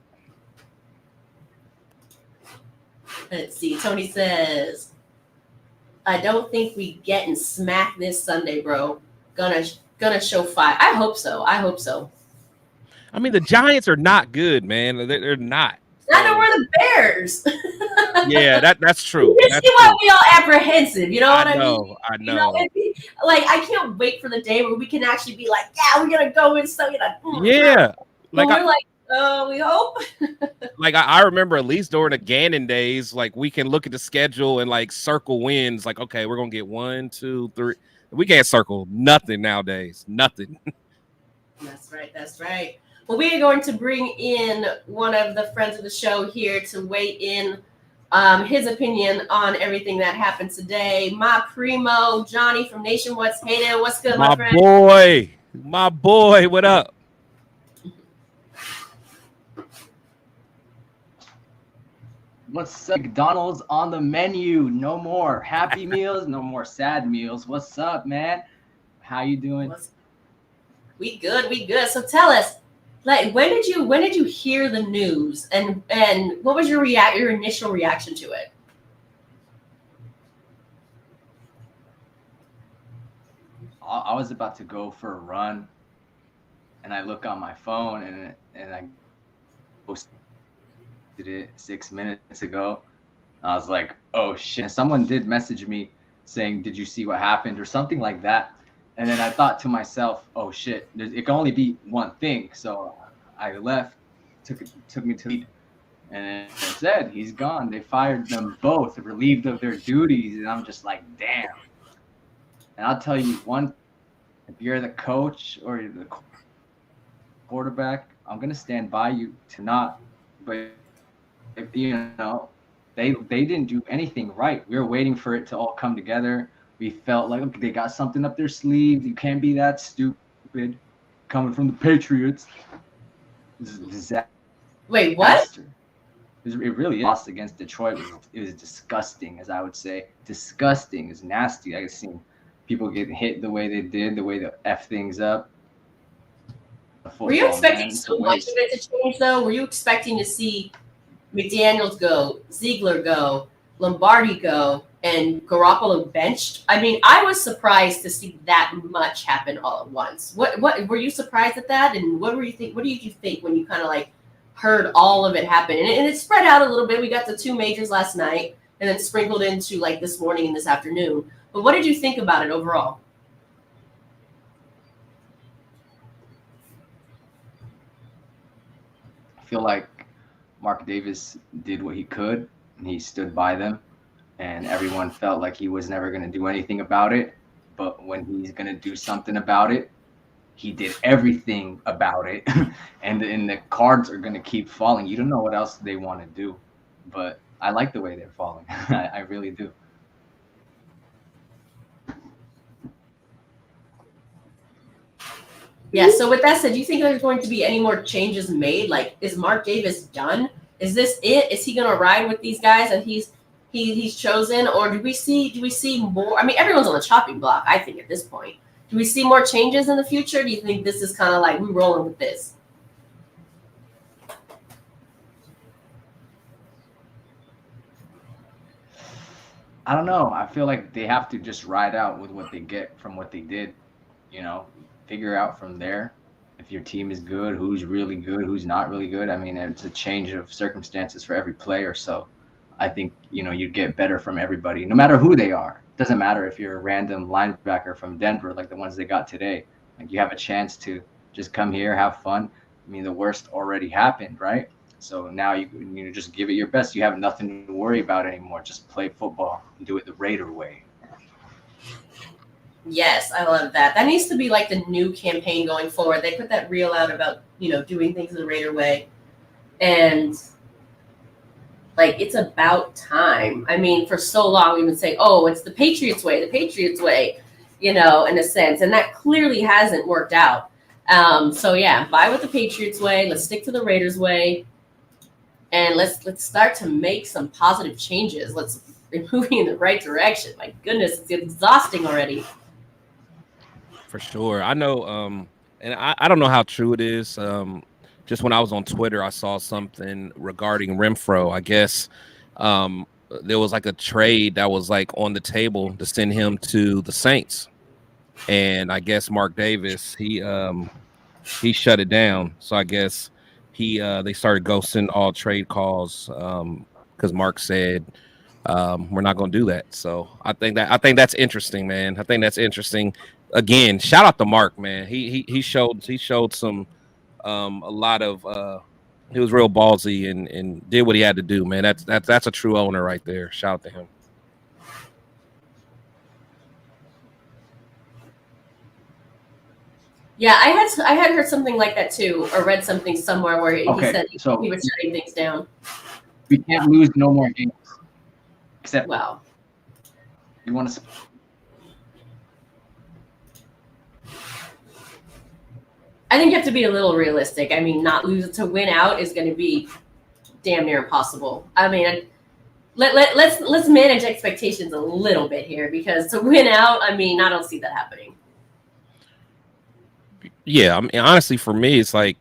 Let's see. Tony says, I don't think we getting smacked this Sunday, bro. Gonna show fight. I hope so. I mean, the Giants are not good, man. They're not. Neither were the Bears. Yeah, that's true. You see why we all apprehensive, you know what I mean? I know. You know, like I can't wait for the day where we can actually be like, yeah, we're gonna go and so Yeah. Like we're like, we hope. Like I remember at least during the Gannon days, like we can look at the schedule and like circle wins. Like, okay, we're gonna get 1, 2, 3. We can't circle nothing nowadays. Nothing. That's right. Well, we are going to bring in one of the friends of the show here to weigh in his opinion on everything that happened today. My primo, Johnny from Nation What's Hated. What's good, my friend? My boy, what up? What's up? McDonald's on the menu. No more happy meals, no more sad meals. What's up, man? How you doing? We good. So tell us, like, when did you hear the news, and what was your initial reaction to it? I was about to go for a run, and I look on my phone, and I posted it 6 minutes ago. I was like, oh shit. And someone did message me saying, did you see what happened or something like that? And then I thought to myself, oh shit, it can only be one thing. So I left, took me to lead, and it said he's gone. They fired them both, relieved of their duties. And I'm just like, damn. And I'll tell you one, if you're the coach or you're the quarterback, I'm going to stand by you to not, but if you know, they didn't do anything right. We were waiting for it to all come together. We felt like, okay, they got something up their sleeve. You can't be that stupid coming from the Patriots. Wait, what? It really lost against Detroit. It was disgusting, as I would say. Disgusting. It's nasty. I've seen people get hit the way they did, the way they F things up. Were you expecting so much of it to change, though? Were you expecting to see McDaniels go, Ziegler go, Lombardi go, and Garoppolo benched? I mean, I was surprised to see that much happen all at once. What were you surprised at that? And what did you think when you kind of like heard all of it happen? And it spread out a little bit. We got the 2 majors last night, and then sprinkled into like this morning and this afternoon. But what did you think about it overall? I feel like Mark Davis did what he could, and he stood by them, and everyone felt like he was never going to do anything about it. But when he's going to do something about it, he did everything about it. and the cards are going to keep falling. You don't know what else they want to do, but I like the way they're falling. I really do. Yeah, so with that said, do you think there's going to be any more changes made? Like, is Mark Davis done? Is this it? Is he going to ride with these guys and he's chosen, or do we see more? I mean, everyone's on the chopping block, I think, at this point. Do we see more changes in the future? Do you think this is kind of like we're rolling with this? I don't know. I feel like they have to just ride out with what they get from what they did, figure out from there if your team is good, who's really good, who's not really good. I mean, it's a change of circumstances for every player. So I think, you get better from everybody, no matter who they are. It doesn't matter if you're a random linebacker from Denver, like the ones they got today. Like you have a chance to just come here, have fun. I mean, the worst already happened, right? So now you just give it your best. You have nothing to worry about anymore. Just play football and do it the Raider way. Yes, I love that. That needs to be like the new campaign going forward. They put that reel out about, doing things the Raider way. And like, it's about time. I mean, for so long we've been saying, oh, it's the Patriots way, in a sense. And that clearly hasn't worked out. So yeah, buy with the Patriots way. Let's stick to the Raiders way. And let's start to make some positive changes. Let's be moving in the right direction. My goodness, it's exhausting already. For sure. I know, and I don't know how true it is. Just when I was on Twitter, I saw something regarding Renfro. I guess there was like a trade that was like on the table to send him to the Saints. And I guess Mark Davis, he shut it down. So I guess they started ghosting all trade calls because Mark said we're not going to do that. So I think that's interesting, man. I think that's interesting. Again, shout out to Mark, man. He showed some a lot of he was real ballsy and did what he had to do, man. That's a true owner right there. Shout out to him. Yeah, I had heard something like that too, or read something somewhere where he said he was shutting things down. We can't lose no more games. Except you want to. I think you have to be a little realistic. I mean, not lose to win out is going to be damn near impossible. I mean, let's manage expectations a little bit here, because to win out, I mean, I don't see that happening. Yeah, I mean, honestly, for me, it's like,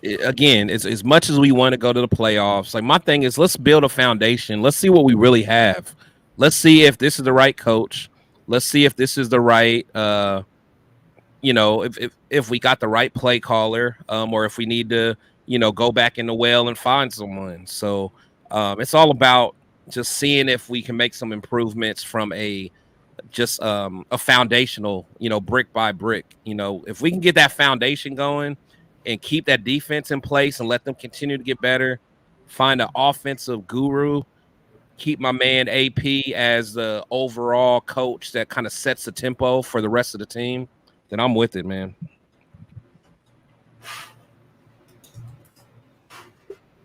again, it's as much as we want to go to the playoffs. Like, my thing is, let's build a foundation. Let's see what we really have. Let's see if this is the right coach. Let's see if this is the right, if we got the right play caller, or if we need to, go back in the well and find someone. So it's all about just seeing if we can make some improvements from a foundational, brick by brick. If we can get that foundation going and keep that defense in place and let them continue to get better, find an offensive guru, keep my man AP as the overall coach that kind of sets the tempo for the rest of the team, then I'm with it, man.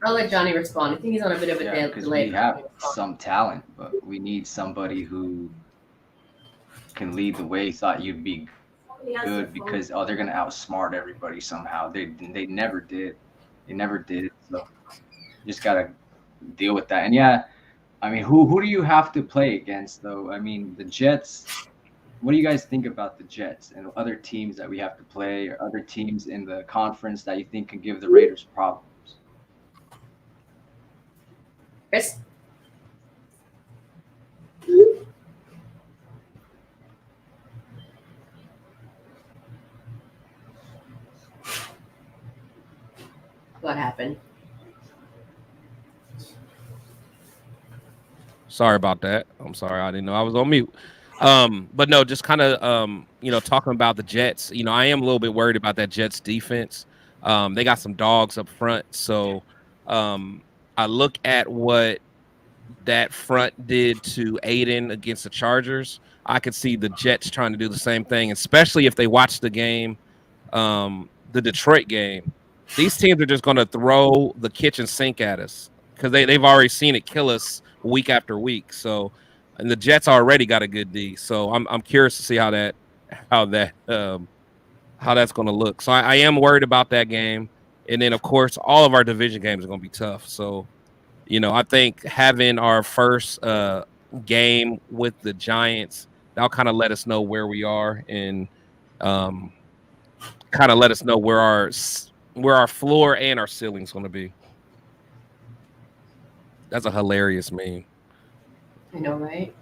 I'll let Johnny respond. I think he's on a bit of a delay. Because we have some talent, but we need somebody who can lead the way. Thought you'd be good because they're gonna outsmart everybody somehow. They never did. They never did. So you just gotta deal with that. And yeah, I mean, who do you have to play against though? I mean, the Jets. What do you guys think about the Jets and other teams that we have to play, or other teams in the conference that you think can give the Raiders problems? Chris? What happened? Sorry about that. I'm sorry. I didn't know I was on mute. But no, just kind of, talking about the Jets, I am a little bit worried about that Jets defense. They got some dogs up front. So I look at what that front did to Aiden against the Chargers. I could see the Jets trying to do the same thing, especially if they watch the game, the Detroit game. These teams are just going to throw the kitchen sink at us because they've already seen it kill us week after week. So, and the Jets already got a good D. So I'm curious to see how that's going to look. So I am worried about that game. And then, of course, all of our division games are going to be tough. So, I think having our first game with the Giants, that'll kind of let us know where we are. And, kind of let us know where our floor and our ceiling's going to be. That's a hilarious meme. I know, right?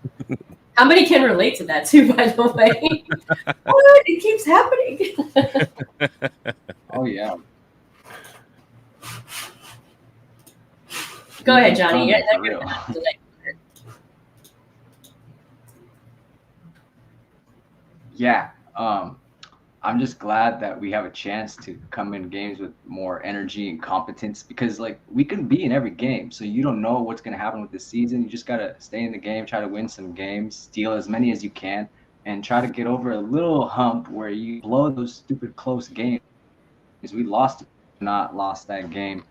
How many can relate to that too? By the way, what? It keeps happening. Oh yeah. Go ahead, Johnny. Yeah, For real. Yeah. I'm just glad that we have a chance to come in games with more energy and competence, because like we can be in every game. So you don't know what's going to happen with this season. You just got to stay in the game, try to win some games, steal as many as you can, and try to get over a little hump where you blow those stupid close games. We not lost that game.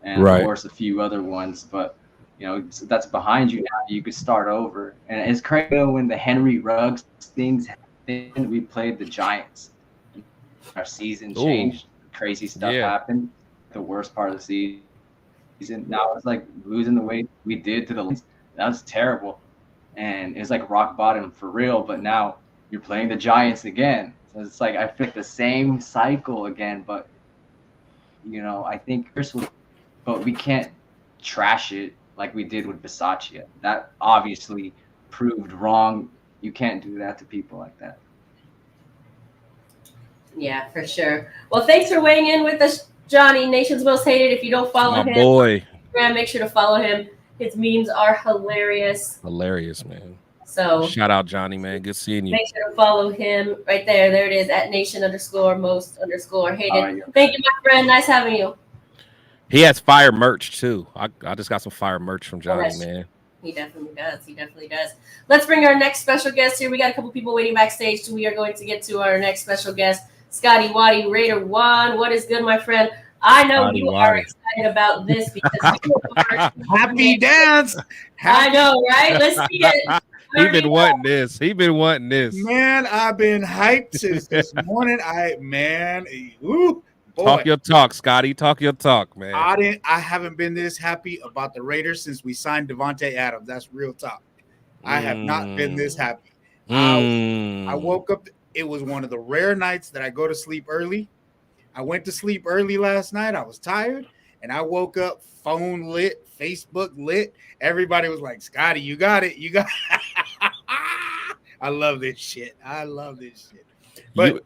And of Right. course a few other ones, but that's behind you now. You could start over. And it's crazy when the Henry Ruggs things happened. We played the Giants. Our season changed. Crazy stuff happened. The worst part of the season. Now it's like losing the way we did to the Lions. That was terrible, and it's like rock bottom for real. But now you're playing the Giants again, so it's like I feel like the same cycle again. But I think but we can't trash it like we did with Bisaccia. That obviously proved wrong. You can't do that to people like that. Yeah, for sure. Well, thanks for weighing in with us, Johnny, Nation's Most Hated. If you don't follow him, boy, make sure to follow him. His memes are hilarious. Hilarious, man. So shout out Johnny, man. Good seeing you. Make sure to follow him right there. There it is, at Nation_Most_Hated. Thank you, my friend. Nice having you. He has fire merch too. I just got some fire merch from Johnny, man. He definitely does. He definitely does. Let's bring our next special guest here. We got a couple people waiting backstage. We are going to get to our next special guest, Scotty Waddy, Raider One. What is good, my friend? I know you are excited about this because you are happy dance. I know, right? Let's see it. He been wanting this. Man, I've been hyped since this morning. Boy. Talk your talk, Scotty. Talk your talk, man. I haven't been this happy about the Raiders since we signed Devontae Adams. That's real talk. I have not been this happy. I woke up. It was one of the rare nights that I go to sleep early. I went to sleep early last night. I was tired, and I woke up, phone lit, Facebook lit. Everybody was like, Scotty, you got it. You got it. I love this shit. But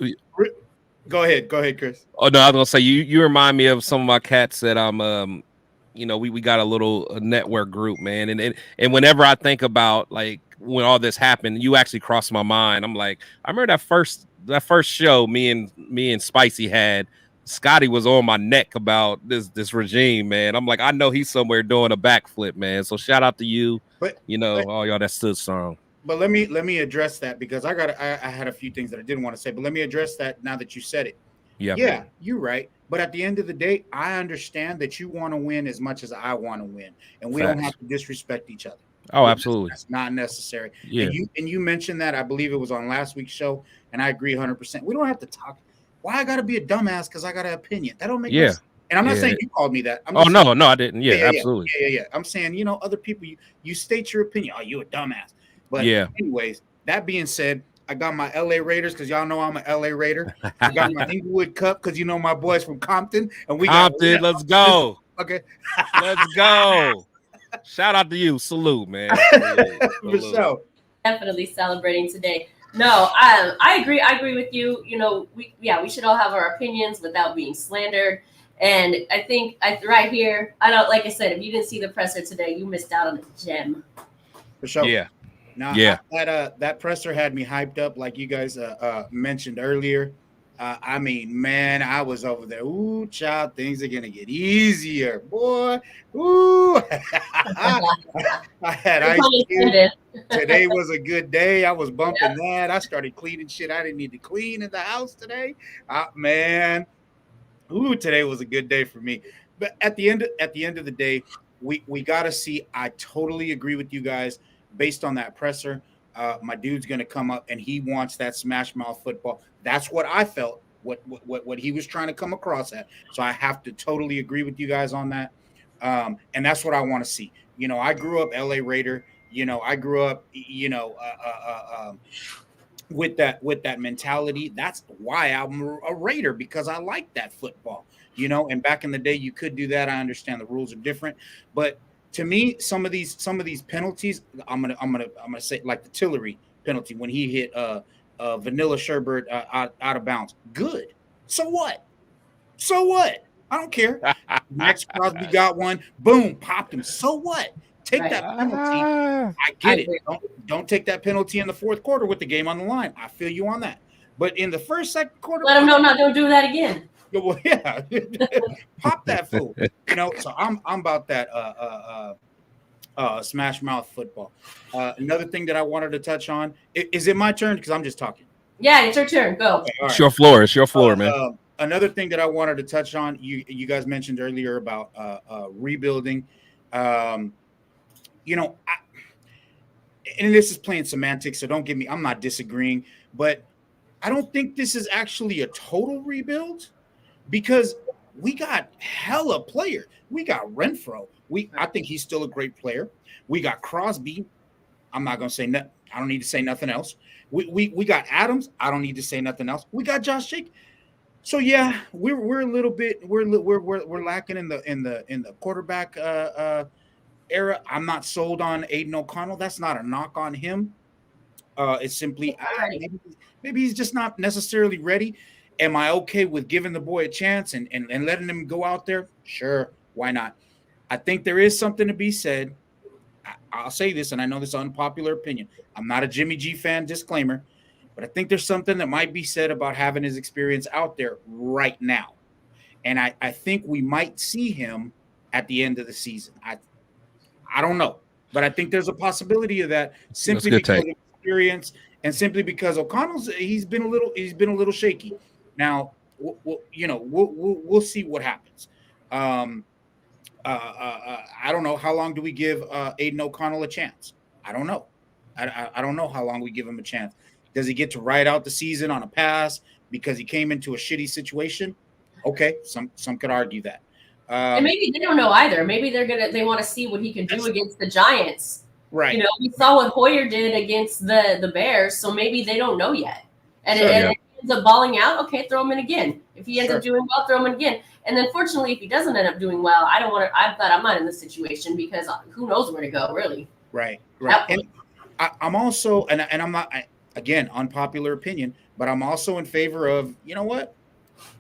go ahead, Chris. Oh no, I was gonna say you remind me of some of my cats that I'm we got a little network group, man, and whenever I think about like when all this happened, you actually crossed my mind. I'm like, I remember that first show me and Spicy had. Scotty was on my neck about this regime, man. I'm like, I know he's somewhere doing a backflip, man. So shout out to you, all y'all that stood strong. But let me address that because I had a few things that I didn't want to say, but let me address that now that you said it. Yeah, you're right. But at the end of the day, I understand that you want to win as much as I want to win, and we don't have to disrespect each other. Oh, absolutely. That's not necessary. Yeah. And you mentioned that, I believe it was on last week's show, and I agree 100%. We don't have to talk. Why I got to be a dumbass because I got an opinion? That don't make sense. And I'm not saying you called me that. No, I didn't. Yeah, absolutely. Yeah. I'm saying, other people, you state your opinion. Oh, you a dumbass. But anyways, that being said, I got my LA Raiders because y'all know I'm an LA Raider. I got my Inglewood Cup because my boys from Compton. And Compton, let's go. Okay. Let's go. Shout out to you. Salute, man. Salute. For sure. Definitely celebrating today. No, I agree. I agree with you. We should all have our opinions without being slandered. And I think right here, like I said, if you didn't see the presser today, you missed out on a gem. For sure. Yeah. Now, that presser had me hyped up, like you guys mentioned earlier. Man, I was over there. Ooh, child, things are gonna get easier, boy. Ooh, I had ice cream. Today was a good day. I was bumping that. I started cleaning shit I didn't need to clean in the house today. Man, ooh, today was a good day for me. But at the end of the day, we gotta see. I totally agree with you guys. Based on that presser, my dude's gonna come up and he wants that smash mouth football. That's what I felt. What he was trying to come across at. So I have to totally agree with you guys on that. And that's what I want to see. I grew up LA Raider. I grew up. with that mentality. That's why I'm a Raider, because I like that football, and back in the day you could do that. I understand the rules are different, but to me, some of these penalties, I'm gonna say, like the Tillery penalty when he hit Vanilla Sherbert out of bounds. Good. So what? So what? I don't care. Max Crosby got one. Boom, popped him. So what? Take Right. that penalty. Ah. I get it. Don't take that penalty in the fourth quarter with the game on the line. I feel you on that. But in the first, second quarter, Let them know not don't do that again. well, yeah, pop that fool. So I'm about that smash mouth football. Another thing that I wanted to touch on, is it my turn? Because I'm just talking. Yeah, it's your turn. Go. Okay, all right. It's your floor, man. Another thing that I wanted to touch on, you guys mentioned earlier about rebuilding. And this is playing semantics, so don't get me. I'm not disagreeing, but I don't think this is actually a total rebuild, because we got hella players. We got Renfro. I think he's still a great player. We got Crosby. I'm not gonna say nothing. I don't need to say nothing else. We got Adams. I don't need to say nothing else. We got Josh Jacobs. So yeah, we're a little bit we're lacking in the quarterback era. I'm not sold on Aiden O'Connell. That's not a knock on him. It's simply maybe he's just not necessarily ready. Am I okay with giving the boy a chance and letting him go out there? Sure, why not? I think there is something to be said. I'll say this, and I know this is an unpopular opinion. I'm not a Jimmy G fan, disclaimer, but I think there's something that might be said about having his experience out there right now. And I think we might see him at the end of the season. I don't know, but I think there's a possibility of that, simply because of experience and simply because O'Connell's he's been a little shaky. Now, we'll see what happens. I don't know, how long do we give Aiden O'Connell a chance? I don't know. I don't know how long we give him a chance. Does he get to ride out the season on a pass because he came into a shitty situation? Okay, some could argue that. And maybe they don't know either. Maybe they want to see what he can do against the Giants. Right. We saw what Hoyer did against the Bears, so maybe they don't know yet. And if he ends up balling out, okay, throw him in again. If he ends up doing well, throw him in again. And then fortunately, if he doesn't end up doing well, I'm not in this situation, because who knows where to go, really. Right. And I'm also, and I'm not, again, unpopular opinion, but I'm also in favor of, you know what?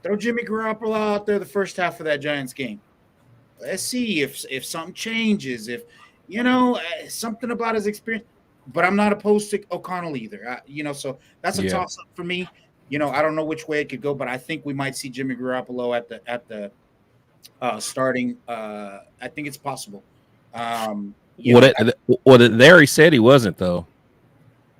Throw Jimmy Garoppolo out there the first half of that Giants game. Let's see if something changes, if, something about his experience. But I'm not opposed to O'Connell either. So that's a toss-up for me. I don't know which way it could go, but I think we might see Jimmy Garoppolo at the starting. I think it's possible. They already said he wasn't, though.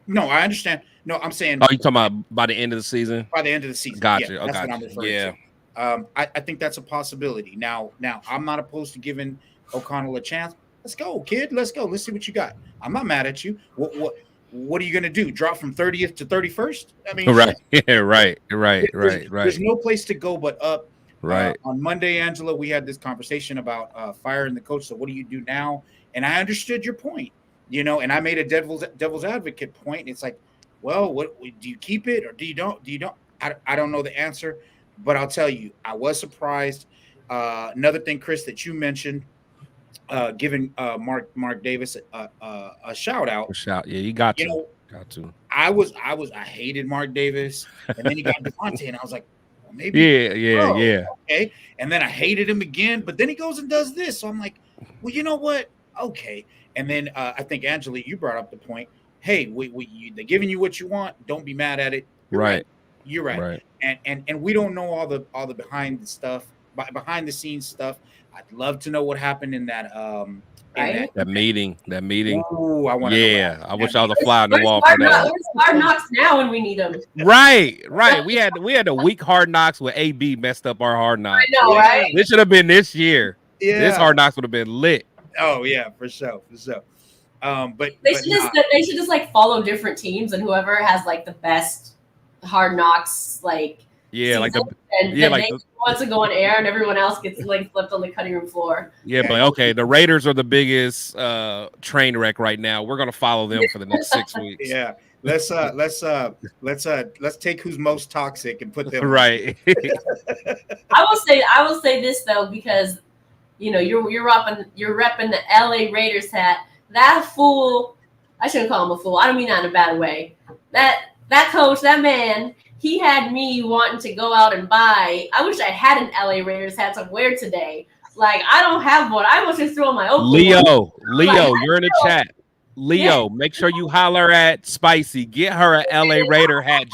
No, I understand. No, I'm saying. Oh, you talking about by the end of the season? By the end of the season. Gotcha. Yeah, that's what I'm referring to. I think that's a possibility. Now, I'm not opposed to giving O'Connell a chance. Let's go, kid. Let's go. Let's see what you got. I'm not mad at you. What are you going to do? Drop from 30th to 31st? I mean, right. Yeah, right. There's no place to go but up. Right. On Monday, Angela, we had this conversation about firing the coach. So what do you do now? And I understood your point, and I made a devil's advocate point. It's like, well, what do you keep it or do you don't? I don't know the answer, but I'll tell you, I was surprised. Another thing, Chris, that you mentioned, giving Mark Davis a shout out. Yeah, you got to. Got to. I hated Mark Davis, and then he got Devontae, and I was like, well, maybe. Yeah. Okay, and then I hated him again, but then he goes and does this, so I'm like, well, you know what? Okay, and then I think Angela, you brought up the point. Hey, they're giving you what you want. Don't be mad at it. You're right. And we don't know all the behind the scenes stuff. I'd love to know what happened in that that meeting. Ooh, I want to know. I wish I was a fly on the wall for that. Where's Hard Knocks now when we need them? Right. We had the weak Hard Knocks with AB messed up our Hard Knocks. I know, right? This should have been this year. Yeah. This Hard Knocks would have been lit. Oh yeah, for sure. But they should just like follow different teams, and whoever has like the best Hard Knocks like Yeah, like the and yeah, then like they the, want to go on air, and everyone else gets like left on the cutting room floor. yeah, but okay, the Raiders are the biggest train wreck right now. We're gonna follow them for the next 6 weeks. Yeah. Let's take who's most toxic and put them on. Right. I will say this though, because you're repping the LA Raiders hat. That fool, I shouldn't call him a fool. I don't mean that in a bad way. That coach, that man, he had me wanting to go out and buy. I wish I had an LA Raiders hat to wear today. Like, I don't have one. I almost just threw on my Oakland one. Leo, you're in the chat. Leo, make sure you holler at Spicy. Get her a LA Raider hat.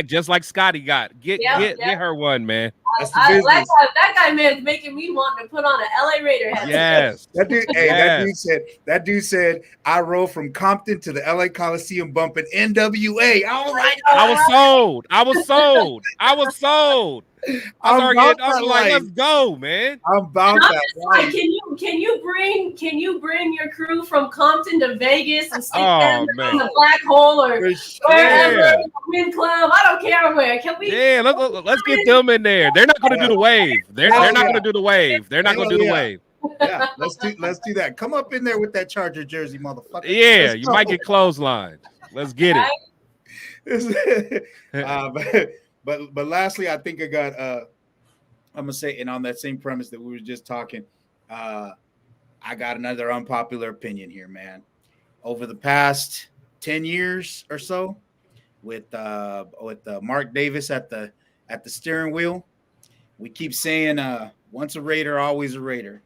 Just like Scotty got. Get her one, man. That's the business. That guy man is making me want to put on an LA Raider hat. Yes. That dude said, I rode from Compton to the LA Coliseum bumping NWA. I was like, I was sold. I'm like, let's go, man. I'm about that. Like, can you bring your crew from Compton to Vegas and stick them in the Black Hole or wherever, Wind Club? I don't care where. Can we? Yeah, let's get them in there. They're not going to do the wave. They're not going to do the wave. They're not going to do the wave. Yeah, let's do that. Come up in there with that Charger jersey, motherfucker. Yeah, you might get clotheslined. Let's get it. But lastly, I think I got I'm gonna say, and on that same premise that we were just talking, I got another unpopular opinion here, man. Over the past 10 years or so, with Mark Davis at the steering wheel, we keep saying once a Raider, always a Raider.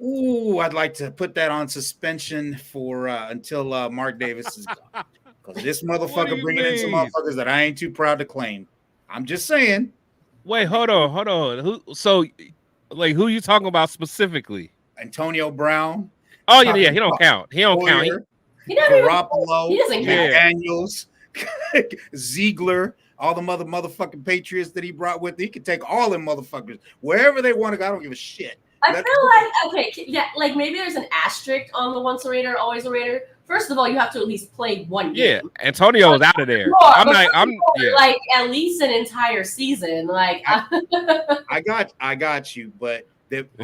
Ooh, I'd like to put that on suspension for until Mark Davis is gone. Because this motherfucker bringing in some motherfuckers that I ain't too proud to claim. I'm just saying. Wait, hold on. Who you talking about specifically? Antonio Brown. Oh yeah, he don't count. He don't count. He doesn't Garoppolo, count. McDaniels, Ziegler, all the motherfucking Patriots that he brought with. He could take all them motherfuckers wherever they want to go. I don't give a shit. I feel like maybe there's an asterisk on the once a Raider, always a Raider. First of all, you have to at least play one game. Yeah, Antonio's out of there. Like at least an entire season. Like I got you, but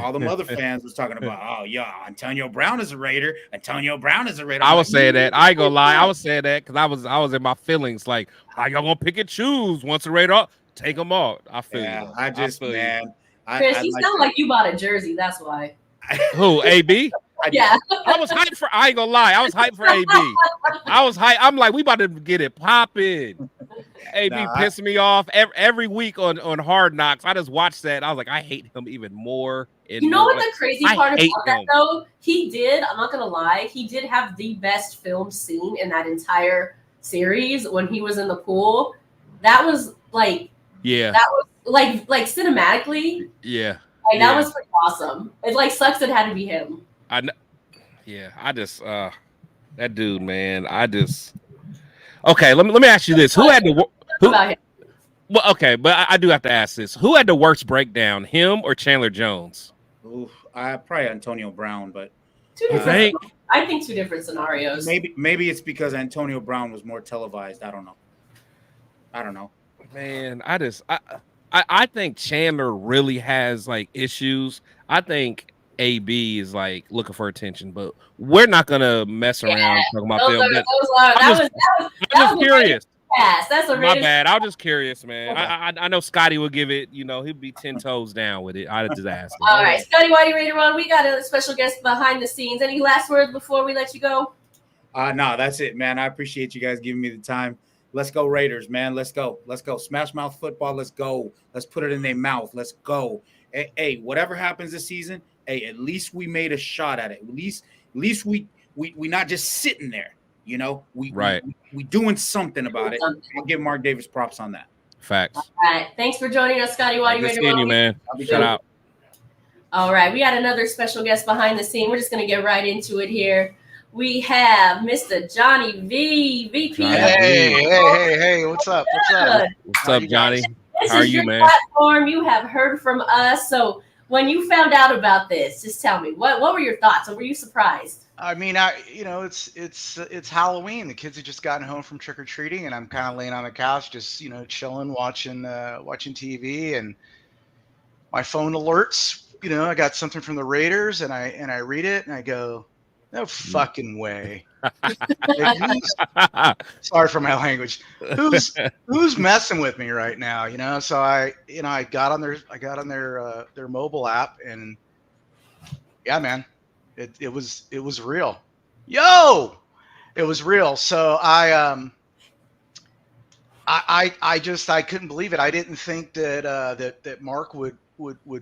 all the other fans was talking about, oh yeah, Antonio Brown is a Raider. Antonio Brown is a Raider. I was saying that. I ain't gonna lie. I was saying that because I was in my feelings. Like, how y'all gonna pick and choose? Once a Raider, take them all. I feel you. Chris, you sound like you bought a jersey. That's why. Who? AB? Yeah. I was hyped for. I ain't gonna lie. I was hyped for AB. I was hyped. I'm like, we about to get it popping. AB pissed me off every week on Hard Knocks. I just watched that. I was like, I hate him even more. You know what the crazy part about that though? He did. I'm not gonna lie. He did have the best filmed scene in that entire series when he was in the pool. That was like. Yeah. That was like cinematically. Yeah. Like that was pretty awesome. It like sucks it had to be him. I know. Yeah, I just that dude, man. Okay. Let me ask you this: Who had the about him? Well, okay, but I do have to ask this: Who had the worst breakdown, him or Chandler Jones? Oof, I probably Antonio Brown, but I think two different scenarios. Maybe it's because Antonio Brown was more televised. I don't know. Man, I think Chandler really has like issues. I think AB is like looking for attention, but we're not gonna mess around talking about them. That was curious. That's a my bad. I was just curious, man. Okay. I know Scotty will give it. He'd be 10 toes down with it. I just asked him. All right, Scotty Whitey Raider on. We got a special guest behind the scenes. Any last words before we let you go? No, that's it, man. I appreciate you guys giving me the time. Let's go Raiders, man. Let's go. Smash mouth football. Let's go. Let's put it in their mouth. Let's go. Hey, whatever happens this season, at least we made a shot at it. At least we not just sitting there. We doing something about it. I'll give Mark Davis props on that. Facts. All right. Thanks for joining us, Scotty Whitey. Good seeing you, man. Shout out. All right. We got another special guest behind the scene. We're just going to get right into it here. We have Mr. Johnny V. VP. Hey. What's up? What's up, Johnny? How are you, man? Platform. You have heard from us. So when you found out about this, just tell me, what were your thoughts? Or were you surprised? I mean, it's Halloween. The kids have just gotten home from trick or treating, and I'm kind of laying on the couch, just chilling, watching TV, and my phone alerts. I got something from the Raiders, and I read it, and I go, no fucking way. Like, sorry for my language. Who's messing with me right now? So I got on their mobile app, and yeah, man, it was real. Yo, it was real. So I couldn't believe it. I didn't think that Mark would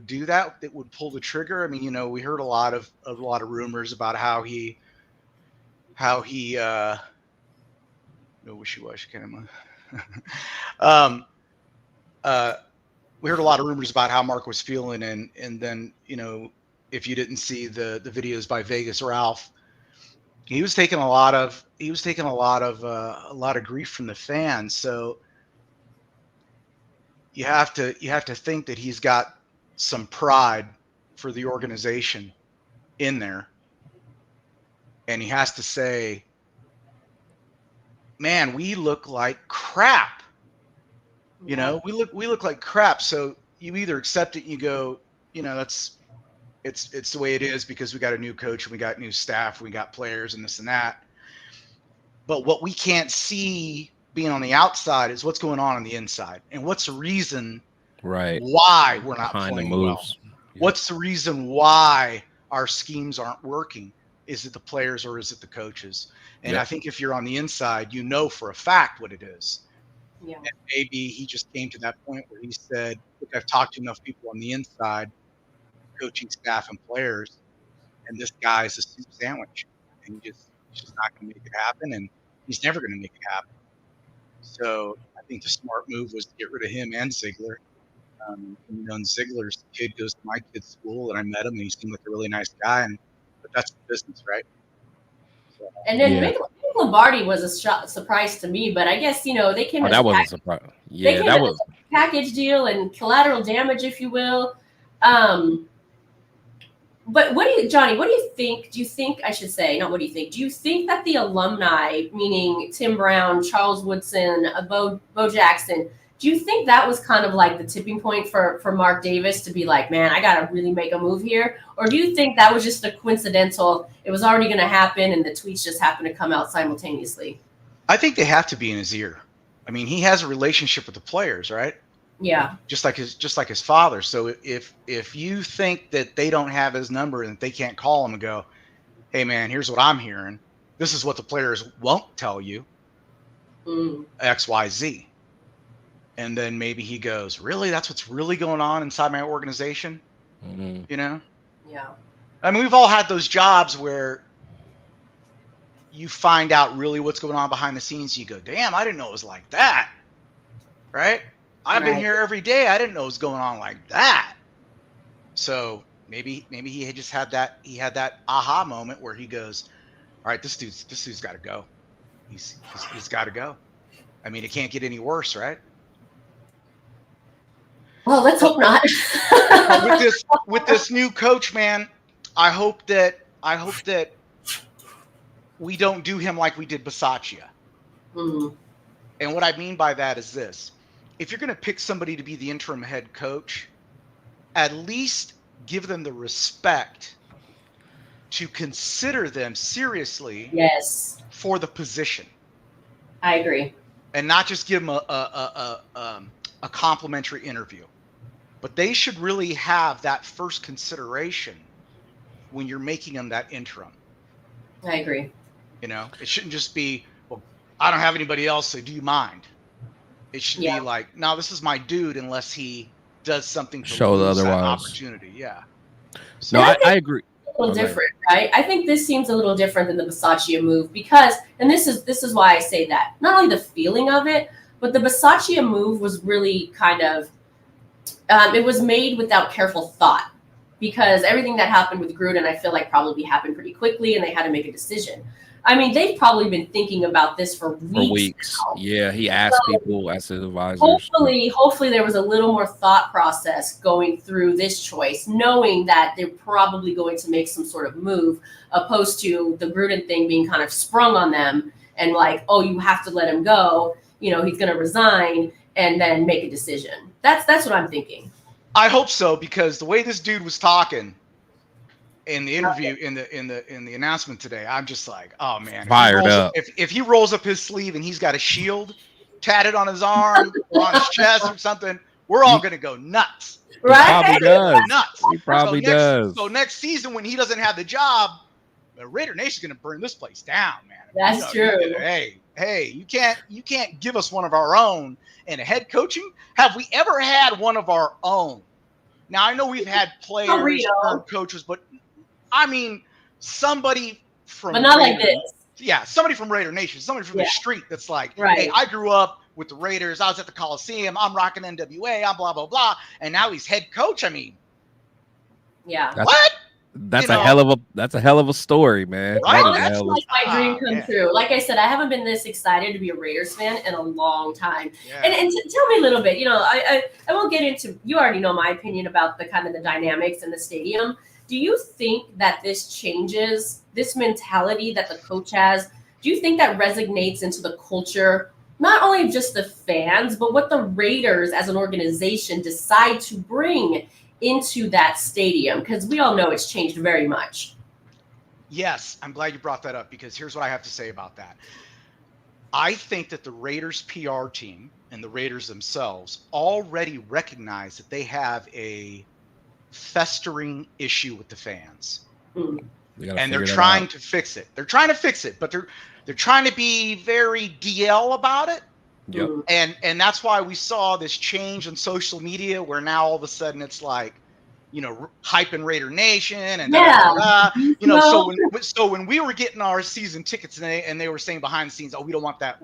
do that. That would pull the trigger. I mean, we heard a lot of rumors about how he no wishy-washy kind of we heard a lot of rumors about how Mark was feeling, and then if you didn't see the videos by Vegas Ralph, he was taking a lot of grief from the fans. So you have to think that he's got some pride for the organization in there, and he has to say, man, we look like crap. We look like crap. So you either accept it and you go, it's the way it is because we got a new coach and we got new staff, we got players and this and that. But what we can't see being on the outside is what's going on the inside, and what's the reason why we're not playing well. Yeah. What's the reason why our schemes aren't working? Is it the players or is it the coaches? And I think if you're on the inside, for a fact what it is. Yeah. And maybe he just came to that point where he said, look, I've talked to enough people on the inside, coaching staff and players, and this guy's a soup sandwich. And he's just not going to make it happen, and he's never going to make it happen. So I think the smart move was to get rid of him and Ziegler. And Ziegler's kid goes to my kid's school, and I met him, and he seemed like a really nice guy. But that's the business, right? So, and then Mick Lombardi was a surprise to me, but I guess they came. That was a surprise. Yeah, that was a package deal and collateral damage, if you will. But Johnny? What do you think? Do you think I should say? Not what do you think? Do you think that the alumni, meaning Tim Brown, Charles Woodson, Bo Jackson, do you think that was kind of like the tipping point for Mark Davis to be like, man, I got to really make a move here? Or do you think that was just a coincidental, it was already going to happen and the tweets just happened to come out simultaneously? I think they have to be in his ear. I mean, he has a relationship with the players, right? Yeah. Just like his father. So if you think that they don't have his number and they can't call him and go, hey, man, here's what I'm hearing. This is what the players won't tell you. X, Y, Z. And then maybe he goes, really? That's what's really going on inside my organization? Mm-hmm. Yeah. I mean, we've all had those jobs where you find out really what's going on behind the scenes. You go, damn, I didn't know it was like that. Right? I've been here every day. I didn't know it was going on like that. So maybe he had just had that. He had that aha moment where he goes, all right, this dude's got to go. He's got to go. I mean, it can't get any worse, right? Well, let's hope not. with this new coach, man, I hope that we don't do him like we did Bisaccia. Mm-hmm. And what I mean by that is this. If you're going to pick somebody to be the interim head coach, at least give them the respect to consider them seriously for the position. I agree. And not just give them a complimentary interview. But they should really have that first consideration when you're making them that interim. I agree. It shouldn't just be, well, I don't have anybody else, so do you mind? It should be like, no, this is my dude, unless he does something to show lose otherwise. That opportunity. Yeah. So no, I agree. A little different, right? I think this seems a little different than the Bisaccia move because, and this is why I say that. Not only the feeling of it, but the Bisaccia move was really kind of, it was made without careful thought because everything that happened with Gruden, I feel like probably happened pretty quickly and they had to make a decision. I mean, they've probably been thinking about this for weeks. Now. Yeah, he asked people as his advisors. Hopefully there was a little more thought process going through this choice, knowing that they're probably going to make some sort of move, opposed to the Gruden thing being kind of sprung on them and like, oh, you have to let him go. You know, he's going to resign and then make a decision. That's what I'm thinking. I hope so, because the way this dude was talking in the interview, in the announcement today, I'm just like, oh man, fired up. If he rolls up his sleeve and he's got a shield tatted on his arm or on his chest or something, we're all gonna go nuts. Right? He probably does. Nuts. He probably does. So next season, when he doesn't have the job, the Raider Nation's gonna burn this place down, man. That's true. Hey, you can't give us one of our own in a head coaching. Have we ever had one of our own? Now I know we've had players, coaches, but I mean somebody from, but not Raider, like this. Yeah, somebody from Raider Nation, somebody from the street that's like, right. Hey, I grew up with the Raiders. I was at the Coliseum. I'm rocking NWA. I'm blah blah blah, and now he's head coach. I mean, yeah, what? That's a hell of a story, man. Right? That's like my dream come true. Like I said, I haven't been this excited to be a Raiders fan in a long time. Yeah. And tell me a little bit. You know, I won't get into. You already know my opinion about the kind of the dynamics in the stadium. Do you think that this changes this mentality that the coach has? Do you think that resonates into the culture, not only of just the fans, but what the Raiders as an organization decide to bring into that stadium? Because we all know it's changed very much. Yes, I'm glad you brought that up, because here's what I have to say about that. I think that the Raiders PR team and the Raiders themselves already recognize that they have a festering issue with the fans. And they're trying to fix it. They're trying to fix it, but they're trying to be very DL about it. Yep. And that's why we saw this change in social media, where now all of a sudden it's like, you know, hyping Raider Nation and you know, so when we were getting our season tickets and they were saying behind the scenes, oh, we don't want that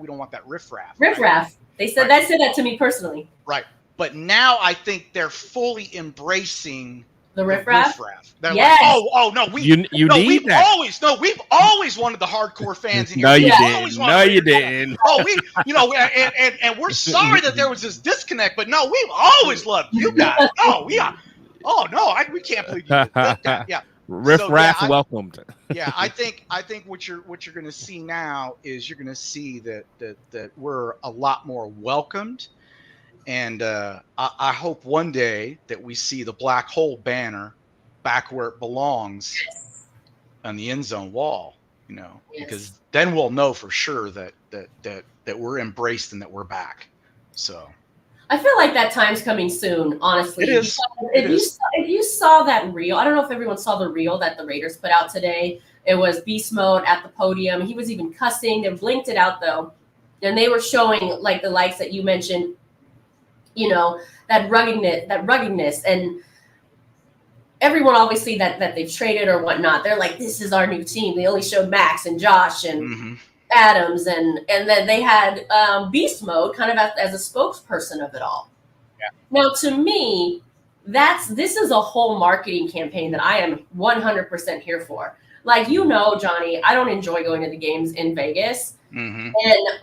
riffraff. Riffraff. They said that to me personally. Right. But now I think they're fully embracing the riffraff. They're like, oh no, we've always wanted the hardcore fans in here. No, you didn't. No, you didn't. Oh, and we're sorry that there was this disconnect, but no, we've always loved you guys. Oh no, we can't believe you did that. Yeah. Riffraff welcomed. Yeah, I think what you're going to see now is you're going to see that we're a lot more welcomed. And I hope one day that we see the black hole banner back where it belongs on the end zone wall, you know, because then we'll know for sure that we're embraced and that we're back. So I feel like that time's coming soon, honestly. It is. If you saw that reel, I don't know if everyone saw the reel that the Raiders put out today. It was Beast Mode at the podium. He was even cussing. They blinked it out though. And they were showing like the likes that you mentioned, you know, that ruggedness, and everyone obviously that they've traded or whatnot, they're like, this is our new team. They only showed Max and Josh and Adams, and then they had Beast Mode kind of as a spokesperson of it all. Yeah. Now, to me, this is a whole marketing campaign that I am 100% here for. Like, you know, Johnny, I don't enjoy going to the games in Vegas. And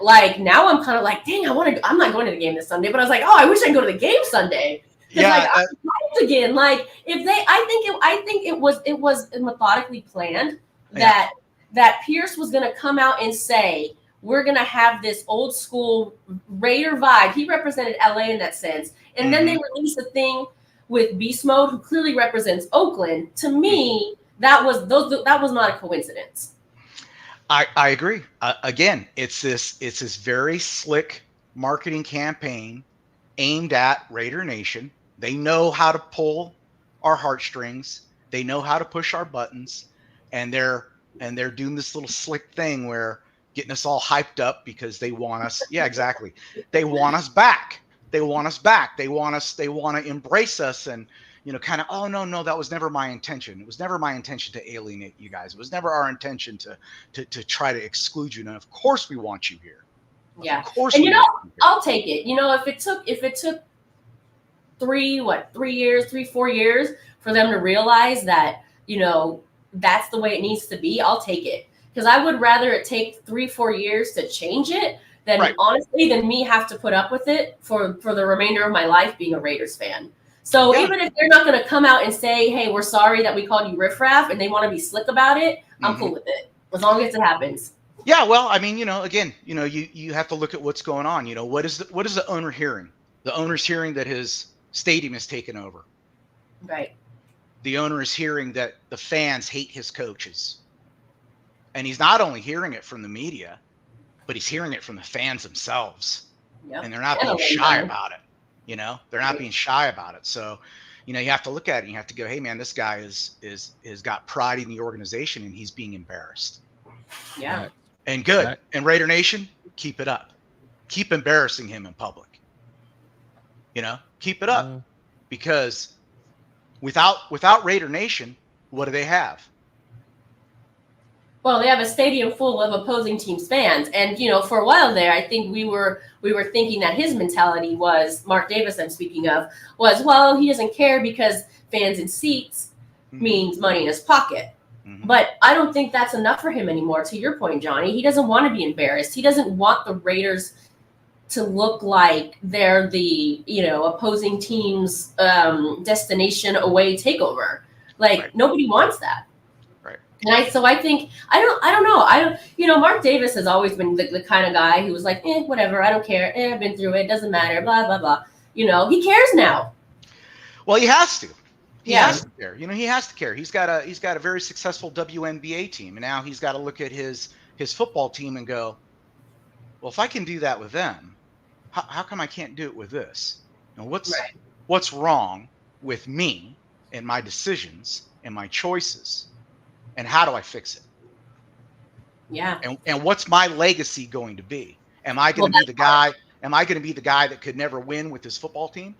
like now I'm kind of like, dang, I'm not going to the game this Sunday, but I was like, oh, I wish I could go to the game Sunday. Yeah, like I'm hyped again. Like if they, I think it was methodically planned that Pierce was going to come out and say, we're going to have this old school Raider vibe. He represented LA in that sense. And then they released a thing with Beast Mode, who clearly represents Oakland. To me, that was not a coincidence. I agree. Again, it's this very slick marketing campaign aimed at Raider Nation. They know how to pull our heartstrings. They know how to push our buttons, and they're doing this little slick thing where getting us all hyped up because they want us. Yeah, exactly. They want us back. They want us back. They want to embrace us and, you know, kind of, oh, no, that was never my intention. It was never my intention to alienate you guys. It was never our intention to try to exclude you. And of course we want you here. Yeah. Of course. And, you know, I'll take it. You know, if it took 4 years for them to realize that, that's the way it needs to be, I'll take it. Because I would rather it take 3-4 years to change it than honestly than me have to put up with it for the remainder of my life being a Raiders fan. So even if they're not going to come out and say, hey, we're sorry that we called you riffraff, and they want to be slick about it, I'm cool with it as long as it happens. Yeah, well, I mean, again, you have to look at what's going on. What is the owner hearing? The owner's hearing that his stadium is taken over. Right. The owner is hearing that the fans hate his coaches. And he's not only hearing it from the media, but he's hearing it from the fans themselves. Yep. And they're not being shy about it. They're not being shy about it. So, you have to look at it and you have to go, hey man, this guy is got pride in the organization and he's being embarrassed. Yeah. Right. And good. Right. And Raider Nation, keep it up. Keep embarrassing him in public. Keep it up. Because without Raider Nation, what do they have? Well, they have a stadium full of opposing teams' fans, and for a while there, I think we were thinking that his mentality was, Mark Davis, I'm speaking of, was, well, he doesn't care because fans and seats means money in his pocket. But I don't think that's enough for him anymore. To your point, Johnny, he doesn't want to be embarrassed. He doesn't want the Raiders to look like they're the opposing team's destination away takeover. Nobody wants that. And I think I don't know. Mark Davis has always been the kind of guy who was like, whatever, I don't care. I've been through it. Doesn't matter. Blah, blah, blah. He cares now. Well, he has to. He Yeah. has to care. He has to care. He's got a very successful WNBA team, and now he's got to look at his football team and go, well, if I can do that with them, how come I can't do it with this? What's wrong with me and my decisions and my choices? And how do I fix it? Yeah. And what's my legacy going to be? Am I going to be the guy? Am I going to be the guy that could never win with his football team?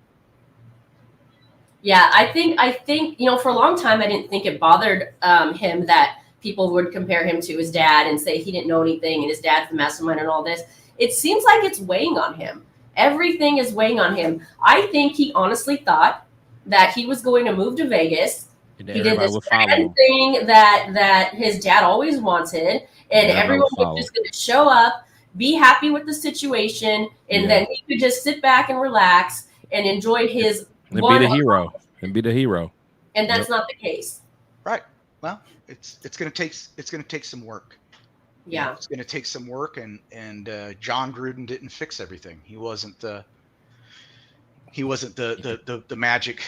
Yeah, I think for a long time I didn't think it bothered him that people would compare him to his dad and say he didn't know anything and his dad's the mastermind and all this. It seems like it's weighing on him. Everything is weighing on him. I think he honestly thought that he was going to move to Vegas. He did this grand thing that his dad always wanted, and everyone was just going to show up, be happy with the situation, and then he could just sit back and relax and enjoy his and be the hero. And that's not the case. Right. Well, it's going to take some work. Yeah. It's going to take some work, and John Gruden didn't fix everything. He wasn't the magic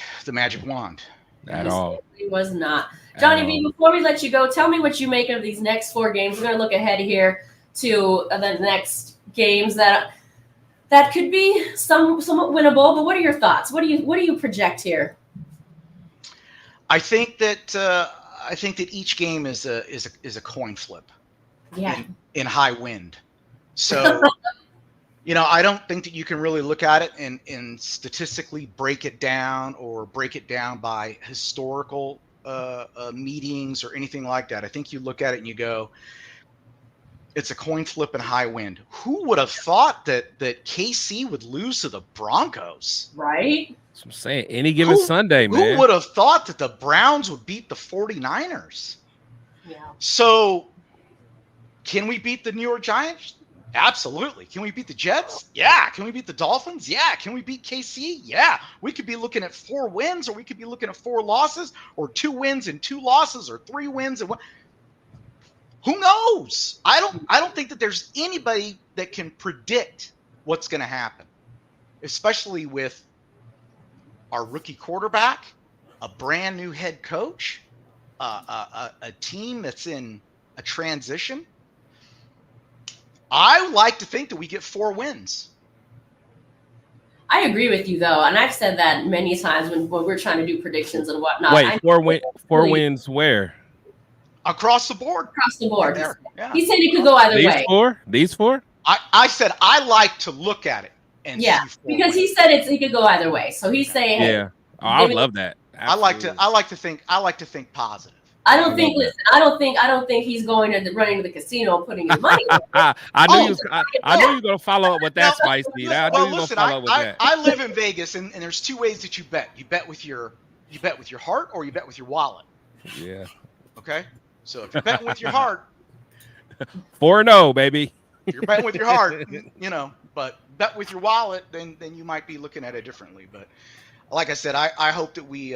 wand. At all. He was not. Johnny B, before we let you go, tell me what you make of these next 4 games. We're going to look ahead here to the next games that could be somewhat winnable. But what are your thoughts? What do you project here? I think that each game is a coin flip. Yeah. In high wind. So I don't think that you can really look at it and statistically break it down by historical meetings or anything like that. I think you look at it and you go, it's a coin flip in high wind. Who would have thought that KC would lose to the Broncos? Right. That's what I'm saying. Any given Sunday, man. Who would have thought that the Browns would beat the 49ers? Yeah. So can we beat the New York Giants? Absolutely. Can we beat the Jets? Yeah. Can we beat the Dolphins? Yeah. Can we beat KC? Yeah. We could be looking at 4 wins, or we could be looking at 4 losses, or 2 wins and 2 losses, or 3 wins and 1. Who knows? I don't think that there's anybody that can predict what's going to happen, especially with our rookie quarterback, a brand new head coach, a team that's in a transition. I like to think that we get 4 wins. I agree with you, though, and I've said that many times when we're trying to do predictions and whatnot. Wait, 4 wins where? Across the board. Across the board. Right yeah. He said it could go either way. These four? I said I like to look at it and see 4 because wins. he said it could go either way. So he's saying, hey, I would love that. Absolutely. I like to think positive. I don't think he's going to running to the casino and putting his money. I knew you were going to follow up with that, Spicy. I knew you were going to follow up with that. I live in Vegas, and there's 2 ways that you bet. You bet with your you bet with your heart or you bet with your wallet. Yeah. Okay. So if you're betting with your heart, 4-0, baby. you're betting with your heart, you know, but bet with your wallet, then you might be looking at it differently. But like I said, I hope that we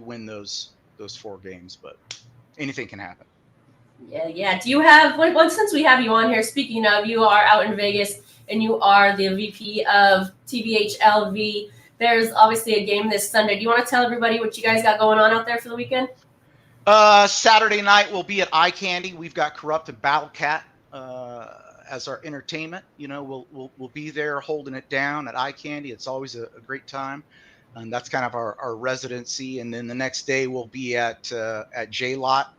win those 4 games, but anything can happen. Yeah. Do you have since we have you on here? Speaking of, you are out in Vegas and you are the VP of TBHLV. There's obviously a game this Sunday. Do you want to tell everybody what you guys got going on out there for the weekend? Saturday night we'll be at Eye Candy. We've got Corrupt and Battle Cat as our entertainment. You know, we'll be there holding it down at Eye Candy. It's always a great time, and that's kind of our residency. And then the next day we'll be at J Lot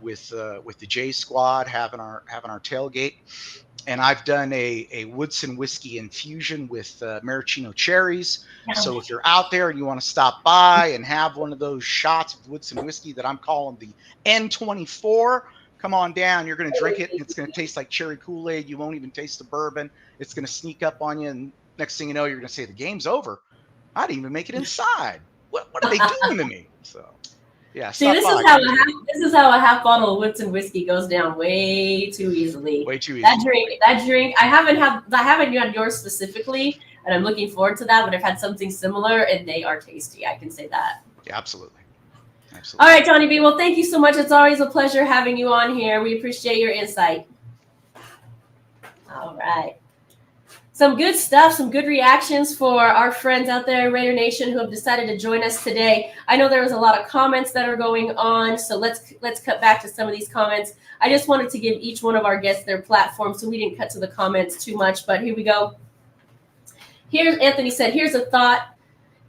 with the J Squad having our tailgate. And I've done a Woodson whiskey infusion with maraschino cherries. So if you're out there and you want to stop by and have one of those shots of Woodson whiskey that I'm calling the N24, come on down. You're going to drink it, and it's going to taste like cherry Kool-Aid. You won't even taste the bourbon. It's going to sneak up on you, and next thing you know, you're going to say, the game's over. I didn't even make it inside. What are they doing to me? So, yeah. See, this is how a half bottle of Woodson whiskey goes down way too easily. Way too easy. That drink. I haven't had yours specifically, and I'm looking forward to that. But I've had something similar, and they are tasty. I can say that. Yeah, absolutely. All right, Johnny B. Well, thank you so much. It's always a pleasure having you on here. We appreciate your insight. All right. Some good stuff, some good reactions for our friends out there, Raider Nation, who have decided to join us today. I know there was a lot of comments that are going on, so let's cut back to some of these comments. I just wanted to give each one of our guests their platform, so we didn't cut to the comments too much, but here we go. Here's Anthony said, here's a thought.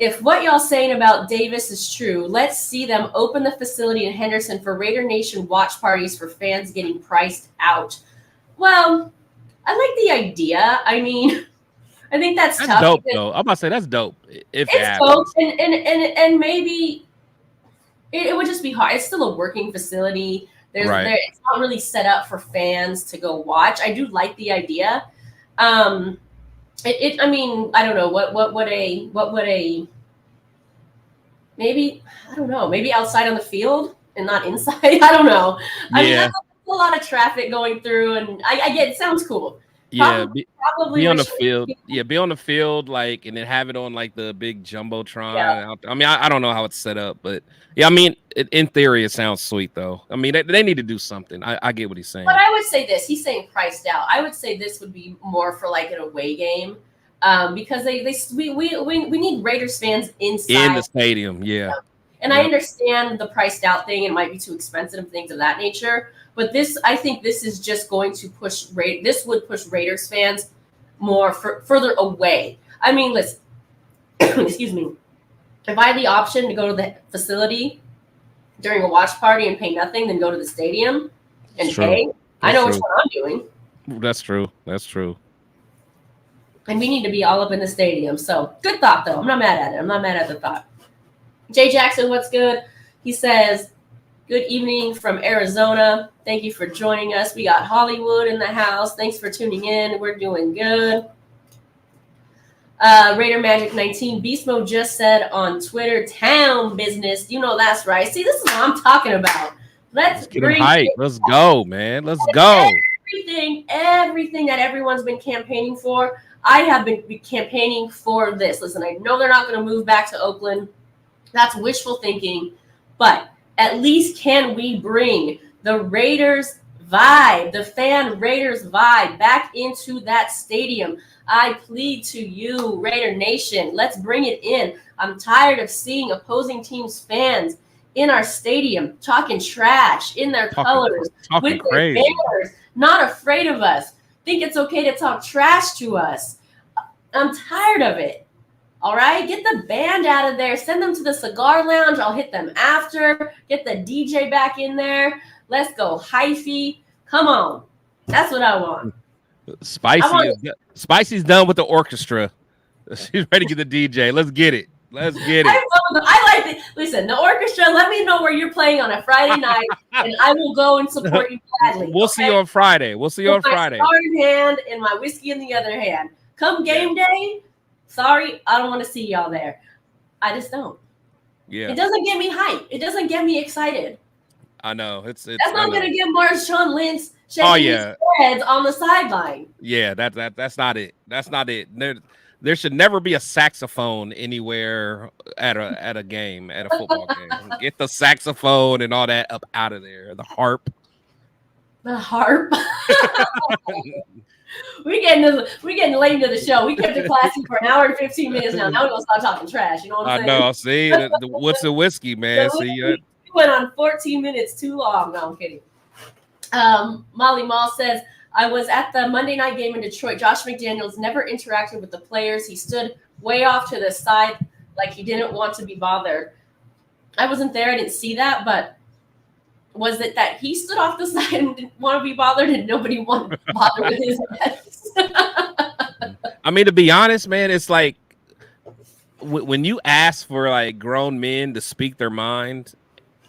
If what y'all saying about Davis is true, let's see them open the facility in Henderson for Raider Nation watch parties for fans getting priced out. Well, I like the idea. I mean, I think that's tough. Dope, though. I'm about to say that's dope. If it's dope, and maybe it would just be hard. It's still a working facility. It's not really set up for fans to go watch. I do like the idea. I mean, I don't know what would a maybe, I don't know, maybe outside on the field and not inside. I don't know. I mean, that's a lot of traffic going through, and I get it. Sounds cool. Yeah, probably be on the field. Yeah, be on the field, like, and then have it on like the big jumbotron. Yeah. I mean, I don't know how it's set up, but yeah, I mean, in theory, it sounds sweet though. I mean, they need to do something. I get what he's saying. But I would say this. He's saying priced out. I would say this would be more for like an away game, because we need Raiders fans inside in the stadium. Yeah. And I understand the priced out thing. It might be too expensive and things of that nature. But I think this is just going to push. This would push Raiders fans more further away. I mean, listen. Excuse me. If I had the option to go to the facility during a watch party and pay nothing, then go to the stadium and pay, I know which one I'm doing. That's true. That's true. And we need to be all up in the stadium. So good thought, though. I'm not mad at it. I'm not mad at the thought. Jay Jackson, what's good? He says, good evening from Arizona. Thank you for joining us. We got Hollywood in the house. Thanks for tuning in. We're doing good. Raider Magic 19. Beast Mode just said on Twitter, town business. You know that's right. See, this is what I'm talking about. Let's bring hype. Let's go, man. Let's go. Everything that everyone's been campaigning for. I have been campaigning for this. Listen, I know they're not going to move back to Oakland. That's wishful thinking. But at least can we bring the Raiders vibe, the fan Raiders vibe back into that stadium? I plead to you, Raider Nation, let's bring it in. I'm tired of seeing opposing teams' fans in our stadium talking trash in their colors, with their banners, not afraid of us. Think it's okay to talk trash to us. I'm tired of it. All right, get the band out of there. Send them to the cigar lounge. I'll hit them after. Get the DJ back in there. Let's go hyphy. Come on. That's what I want. Spicy's done with the orchestra. She's ready to get the DJ. Let's get it. Let's get it. I like it. Listen, the orchestra, let me know where you're playing on a Friday night, and I will go and support you gladly. We'll see you on Friday. We'll see you on Friday. My cigar in hand and my whiskey in the other hand. Come game day. Sorry, I don't want to see y'all there. I just don't. Yeah, It doesn't get me hype. It doesn't get me excited. I know. It's. That's not I know. going to get Marshawn Lynch shaking Oh, yeah. his heads on the sideline. Yeah, that's not it. That's not it. There should never be a saxophone anywhere at a game, at a football game. Get the saxophone and all that up out of there. The harp. The harp. We're getting late into the show. We kept it classy for an hour and 15 minutes now. Now we're gonna start talking trash. You know what I'm saying? I know. See, what's the whiskey, man? See, We went on 14 minutes too long. No, I'm kidding. Molly Mall says, I was at the Monday night game in Detroit. Josh McDaniels never interacted with the players. He stood way off to the side like he didn't want to be bothered. I wasn't there. I didn't see that, but was it that he stood off the side and didn't want to be bothered and nobody wanted to bother with his mess? I mean, to be honest, man, it's like when you ask for like grown men to speak their mind,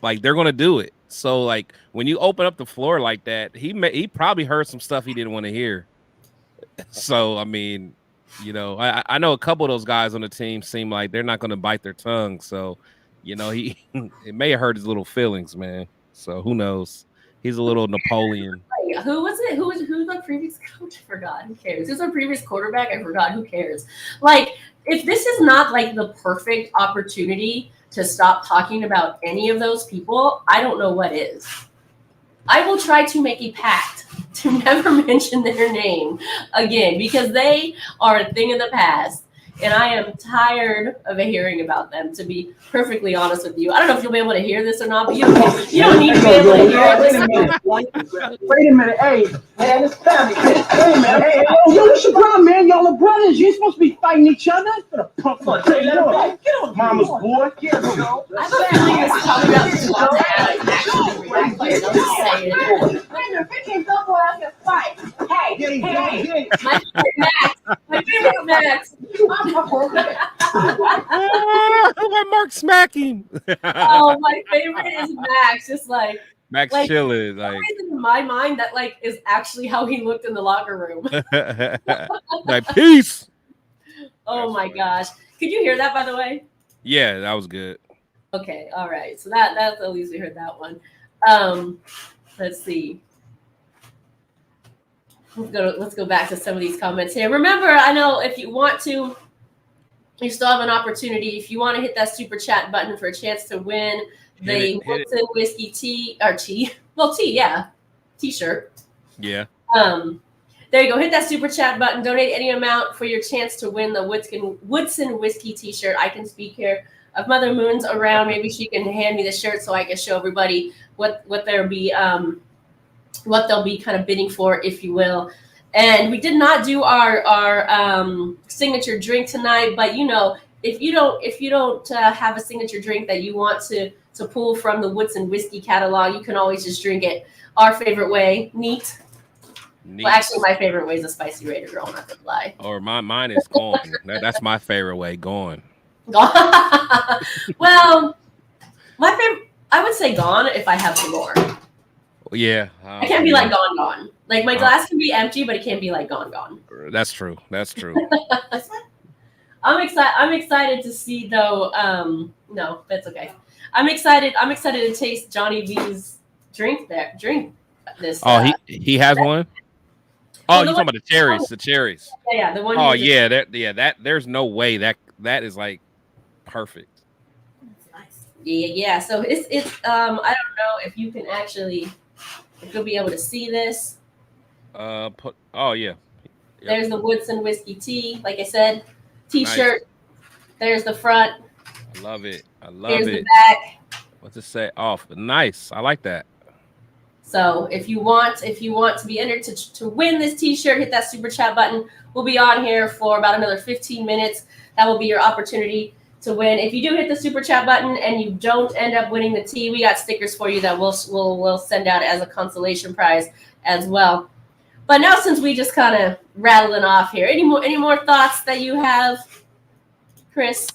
like they're gonna do it. So like when you open up the floor like that, he probably heard some stuff he didn't want to hear. So I mean, you know, I know a couple of those guys on the team seem like they're not gonna bite their tongue. So, you know, it may have hurt his little feelings, man. So who knows? He's a little Napoleon. Who was it? Who's the previous coach? I forgot. Who cares? Who's our previous quarterback? I forgot. Who cares? Like, if this is not like the perfect opportunity to stop talking about any of those people, I don't know what is. I will try to make a pact to never mention their name again because they are a thing of the past. And I am tired of hearing about them, to be perfectly honest with you. I don't know if you'll be able to hear this or not, but you don't need to be able to hear it. Wait a minute. Hey, man, it's family. Wait a minute. Hey, yo, what's your problem, man? Y'all are brothers. You ain't supposed to be fighting each other. For the punk for get on, mama's boy. I have a feeling this is probably about to talk actually react like I'm just saying it. We can go go out and fight. Hey. My favorite Max. Why Mark smacking? Oh, my favorite is Max. Just like Max chilling. Like in my mind, that like is actually how he looked in the locker room. like peace. Oh my gosh. Could you hear that, by the way? Yeah, that was good. Okay, all right. So that's at least we heard that one. Let's see. Let's go back to some of these comments here. Remember, I know if you want to, you still have an opportunity. If you want to hit that super chat button for a chance to win the Woodson Whiskey T-shirt. Yeah. There you go. Hit that super chat button. Donate any amount for your chance to win the Woodson Whiskey T-shirt. I can speak here. If Mother Moon's around, maybe she can hand me the shirt so I can show everybody what they'll be kind of bidding for, if you will. And we did not do our signature drink tonight, but you know, if you don't have a signature drink that you want to pull from the Woodson Whiskey catalog, you can always just drink it our favorite way, neat. Well, actually, my favorite way is a spicy Raider Girl, not gonna lie. Or mine is gone. That's my favorite way, gone. Well, my favorite, I would say gone if I have some more. Yeah. I can't be like gone. Like my glass can be empty, but it can't be like gone. That's true. I'm excited to see though. No, that's okay. I'm excited to taste Johnny V's drink this. Oh, he has one? Oh, you're talking about the cherries. Oh, the cherries. Yeah, the one. Oh, yeah, that there's no way that is like perfect. Yeah. So it's I don't know if you can actually, if you'll be able to see this. Yeah. Yep. There's the Woodson Whiskey Tea, like I said, T-shirt. Nice. There's the front. I love it. Here's the back. What's it say? Oh, nice. I like that. So if you want to be entered to win this T-shirt, hit that super chat button. We'll be on here for about another 15 minutes. That will be your opportunity to win. If you do hit the super chat button and you don't end up winning the tea, we got stickers for you that we'll send out as a consolation prize as well. But now, since we just kind of rattling off here, any more thoughts that you have, Chris?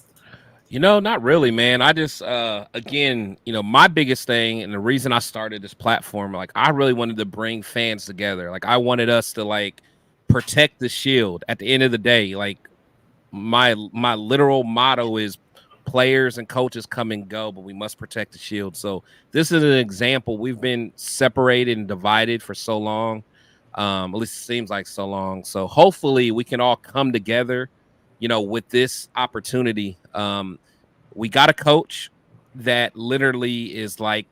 You know, not really, man. I just, again, you know, my biggest thing and the reason I started this platform, like, I really wanted to bring fans together. Like, I wanted us to, like, protect the shield at the end of the day. Like, my literal motto is players and coaches come and go, but we must protect the shield. So this is an example. We've been separated and divided for so long. At least it seems like so long. So hopefully we can all come together, with this opportunity. We got a coach that literally is like,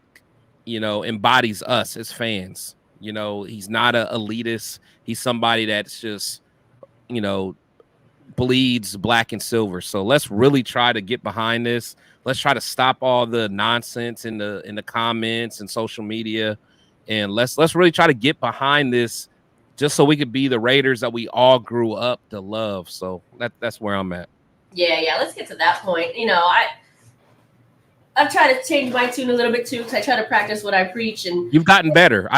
embodies us as fans. He's not an elitist. He's somebody that's just, bleeds black and silver. So let's really try to get behind this. Let's try to stop all the nonsense in the comments and social media, and let's really try to get behind this, just so we could be the Raiders that we all grew up to love. So that's where I'm at. Yeah. Let's get to that point. I've tried to change my tune a little bit too, because I try to practice what I preach. And you've gotten better.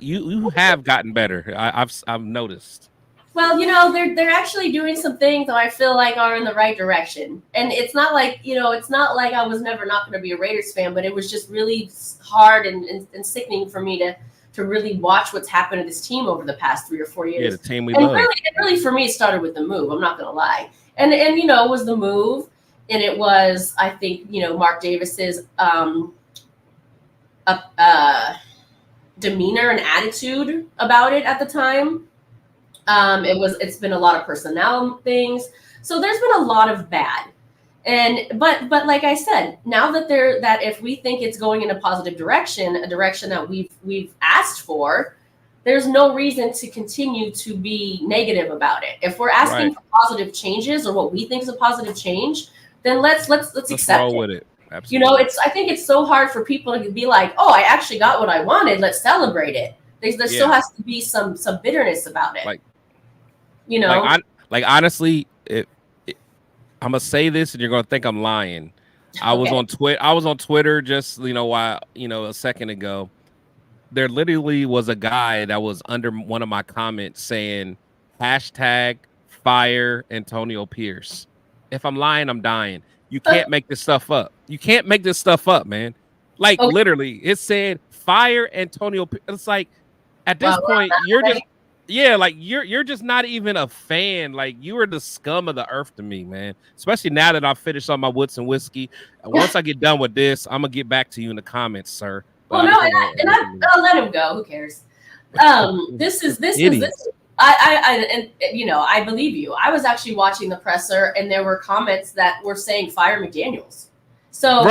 You have gotten better. I've noticed. Well, they're actually doing some things that I feel like are in the right direction. And it's not like, it's not like I was never not going to be a Raiders fan, but it was just really hard and sickening for me to really watch what's happened to this team over the past 3 or 4 years. Yeah, the team we love. Really for me, it started with the move. I'm not going to lie. And it was the move. And it was, I think, Mark Davis's demeanor and attitude about it at the time. It's been a lot of personnel things. So there's been a lot of bad. But like I said, now that if we think it's going in a positive direction, a direction that we've asked for, there's no reason to continue to be negative about it. If we're asking for positive changes or what we think is a positive change, then let's accept roll it. With it. Absolutely. I think it's so hard for people to be like, oh, I actually got what I wanted. Let's celebrate it. There still has to be some bitterness about it. Honestly, I'm gonna say this, and you're gonna think I'm lying. I was on Twitter just a second ago. There literally was a guy that was under one of my comments saying #fire Antonio Pierce. If I'm lying, I'm dying. You can't make this stuff up. You can't make this stuff up, man. Literally, it said fire Antonio Pierce. It's like at this point, you're just. Yeah, you're just not even a fan. You are the scum of the earth to me, man. Especially now that I've finished on my Woods and whiskey. Once I get done with this, I'm gonna get back to you in the comments, sir. Well, no, I'll let him go. Who cares? This is. I believe you. I was actually watching the presser, and there were comments that were saying fire McDaniels. So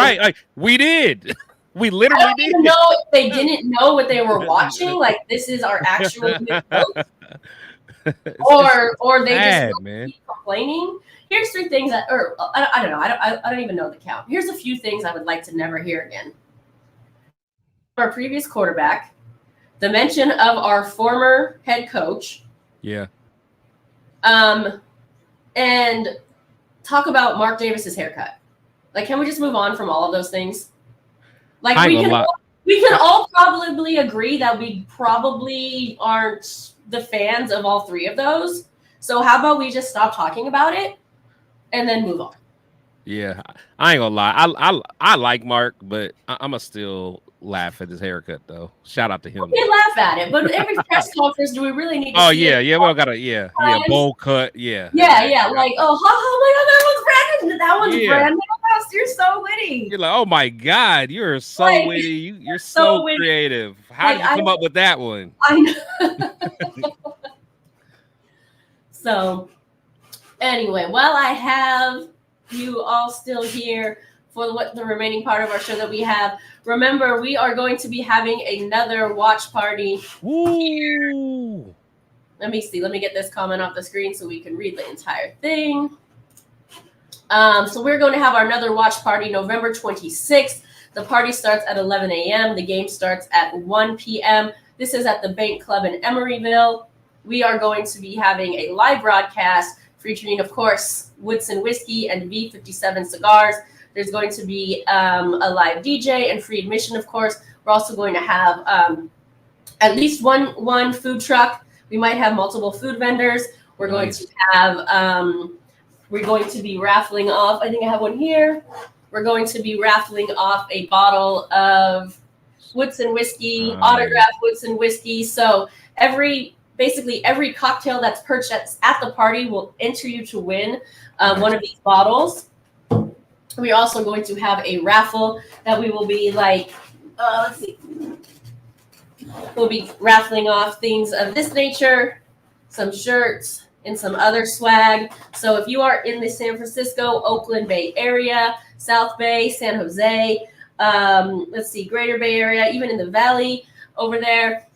we did. We literally I don't even know if they didn't know what they were watching. This is our actual or they just keep complaining. Here's 3 things I don't know. I don't even know the count. Here's a few things I would like to never hear again. Our previous quarterback, the mention of our former head coach. Yeah. And talk about Mark Davis's haircut. Can we just move on from all of those things? We can all probably agree that we probably aren't the fans of all 3 of those. So how about we just stop talking about it and then move on? Yeah, I ain't gonna lie. I like Mark, but I'm gonna still laugh at his haircut though. Shout out to him. We laugh at it, but every press conference, do we really need to? Oh yeah, we all gotta bowl cut. Yeah. Oh my God, that one's Brandon. That one's Brandon. You're so witty. You're like, oh my God, you're so witty. You're so creative. How did you come up with that one? I know. So, anyway, while I have you all still here for the remaining part of our show that we have, remember we are going to be having another watch party. Ooh. Let me see. Let me get this comment off the screen so we can read the entire thing. So we're going to have another watch party November 26th. The party starts at 11 a.m. The game starts at 1 p.m. This is at the Bank Club in Emeryville. We are going to be having a live broadcast featuring, of course, Woods and Whiskey and V57 Cigars. There's going to be a live DJ and free admission, of course. We're also going to have at least one food truck. We might have multiple food vendors. We're going to have... we're going to be raffling off, I think I have one here. We're going to be raffling off a bottle of Woods and Whiskey, autographed Woods and Whiskey. So basically every cocktail that's purchased at the party will enter you to win one of these bottles. We're also going to have a raffle that we will be like, let's see. We'll be raffling off things of this nature, some shirts, and some other swag. So if you are in the San Francisco, Oakland Bay area, South Bay, San Jose, let's see, Greater Bay Area, even in the Valley over there,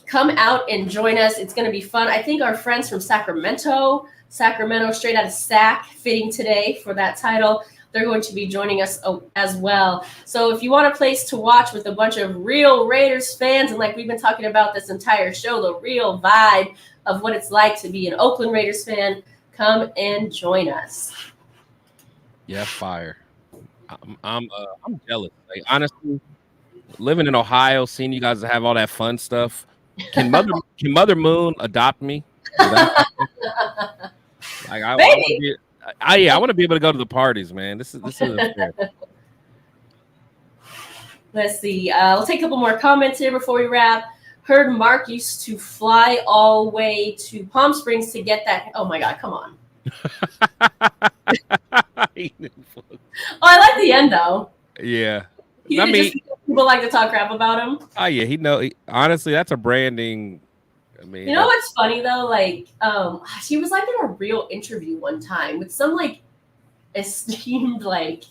come out and join us. It's going to be fun. I think our friends from Sacramento, straight out of SAC, fitting today for that title, they're going to be joining us as well. So if you want a place to watch with a bunch of real Raiders fans, and like we've been talking about this entire show, the real vibe of what it's like to be an Oakland Raiders fan, come and join us. Yeah, fire. I'm jealous. Like, honestly, living in Ohio, seeing you guys have all that fun stuff. Can Mother Moon adopt me? Like I want to be. I want to be able to go to the parties, man. This is fair. Let's see. We'll take a couple more comments here before we wrap. Heard Mark used to fly all the way to Palm Springs to get that. Oh my God, come on. Oh, I like the end though. Yeah. People like to talk crap about him. Oh yeah, honestly, that's a branding. I mean, you know what's funny though? Like, she was like in a real interview one time with some like esteemed like,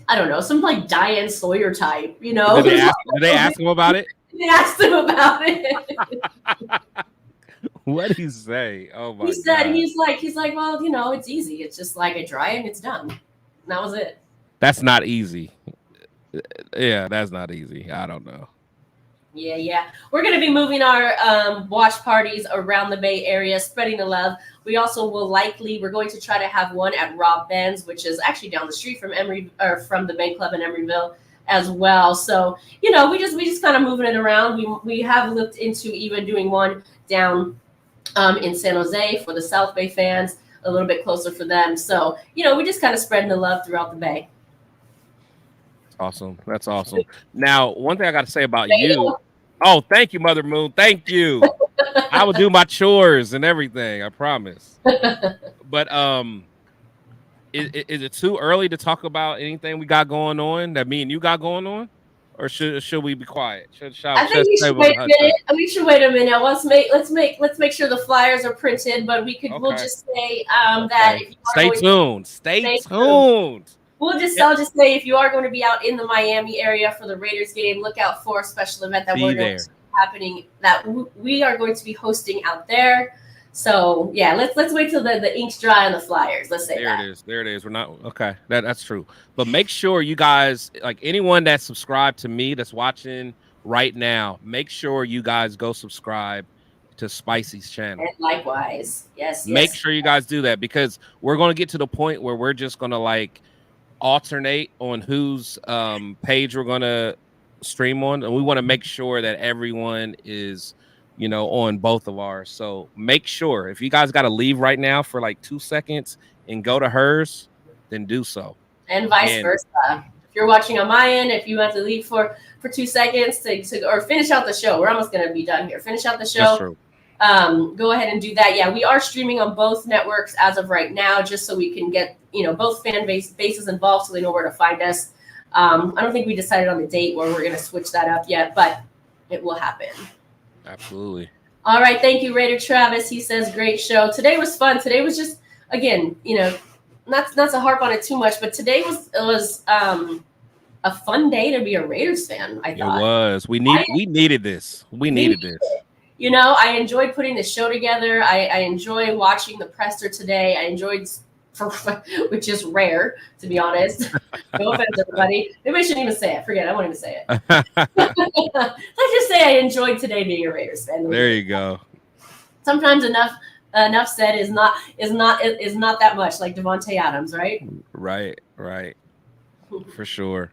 I don't know, some like Diane Sawyer type. You know? Did they ask him about it? They asked him about it. What did he say? Oh my! He said he's like, well, you know, it's easy. It's just like I dry and it's done. And that was it. That's not easy. Yeah, that's not easy. I don't know. Yeah. We're going to be moving our watch parties around the Bay Area, spreading the love. We also we're going to try to have one at Rob Ben's, which is actually down the street from from the Bay Club in Emeryville as well. So, you know, we just kind of moving it around. We have looked into even doing one down in San Jose for the South Bay fans, a little bit closer for them. So, you know, we just kind of spreading the love throughout the Bay. Awesome. That's awesome. Now, one thing I got to say about you. Oh, thank you, Mother Moon. Thank you. I will do my chores and everything. I promise. But is it too early to talk about anything we got going on that me and you got going on, or should we be quiet? I think we should wait a minute. We should wait a minute. Let's make sure the flyers are printed. But we'll just say that if you stay tuned. Stay tuned. I'll just say if you are going to be out in the Miami area for the Raiders game, look out for a special event that we're going to be happening that we are going to be hosting out there. So yeah, let's wait till the ink's dry on the flyers. Let's say There it is. We're not okay. That's true. But make sure you guys, like anyone that's subscribed to me that's watching right now, make sure you guys go subscribe to Spicy's channel. And likewise, yes. Make sure you guys do that because we're going to get to the point where we're just going to like alternate on whose page we're going to stream on, and we want to make sure that everyone is, you know, on both of ours. So make sure if you guys got to leave right now for like 2 seconds and go to hers, then do so, and vice versa. If you're watching on my end, if you have to leave for 2 seconds to or finish out the show, we're almost going to be done here. Finish out the show. That's true. Go ahead and do that. Yeah, we are streaming on both networks as of right now, just so we can get, you know, both fan bases involved so they know where to find us. I don't think we decided on the date where we're going to switch that up yet, but it will happen. Absolutely. All right. Thank you, Raider Travis. He says, great show. Today was fun. Today was just, again, you know, not to harp on it too much, but today was a fun day to be a Raiders fan, I thought. It was. We needed this. We needed this. You know, I enjoyed putting the show together. I enjoy watching the presser today. I enjoyed, which is rare, to be honest. No offense, everybody. Maybe I shouldn't even say it. Forget it. I won't even say it. Let's just say I enjoyed today being a Raiders fan. There you go. Sometimes enough said is not that much, like Devontae Adams, right? Right. For sure.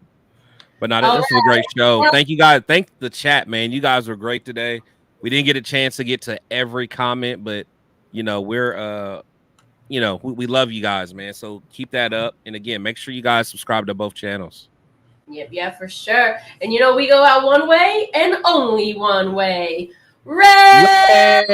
But no, this was a great show. Thank you guys. Thank the chat, man. You guys were great today. We didn't get a chance to get to every comment, but you know, we're you know, we love you guys, man. So keep that up. And again, make sure you guys subscribe to both channels. Yep, yeah, for sure. And you know, we go out one way and only one way. Raiders!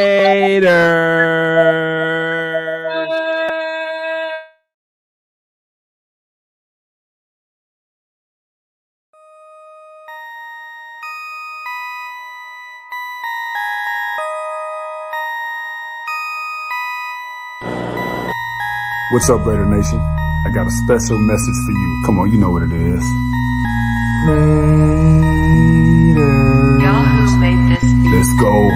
What's up, Raider Nation? I got a special message for you. Come on, you know what it is. Raiders. Yahoo made this beat. Let's go.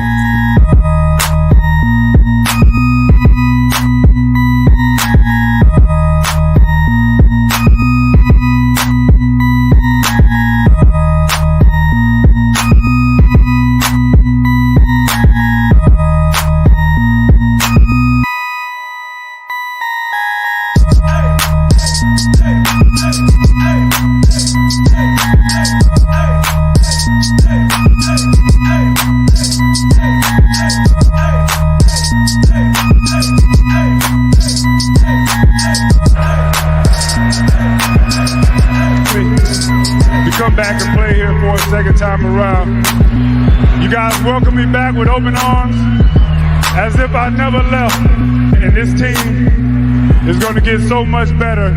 To come back and play here for a second time around. You guys welcome me back with open arms, as if I never left. And this team is going to get so much better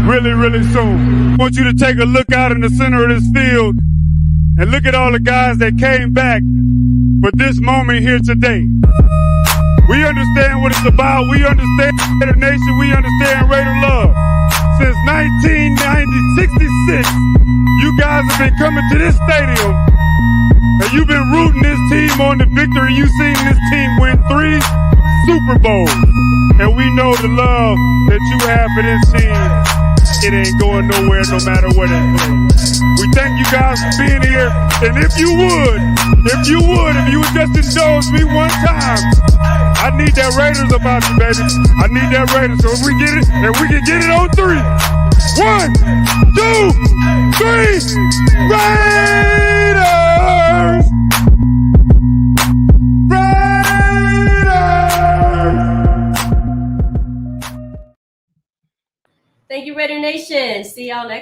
really, really soon. I want you to take a look out in the center of this field and look at all the guys that came back for this moment here today. We understand what it's about. We understand Raider Nation. We understand Raider love. Since 1966, you guys have been coming to this stadium and you've been rooting this team on the victory. You've seen this team win 3 Super Bowls. And we know the love that you have for this team. It ain't going nowhere no matter what it plays. We thank you guys for being here. And if you would just indulge me one time, I need that Raiders about you, baby. I need that Raiders. So if we get it, and we can get it on 3. 1, 2, 3. Raiders! Raiders! Thank you, Raider Nation. See y'all next week.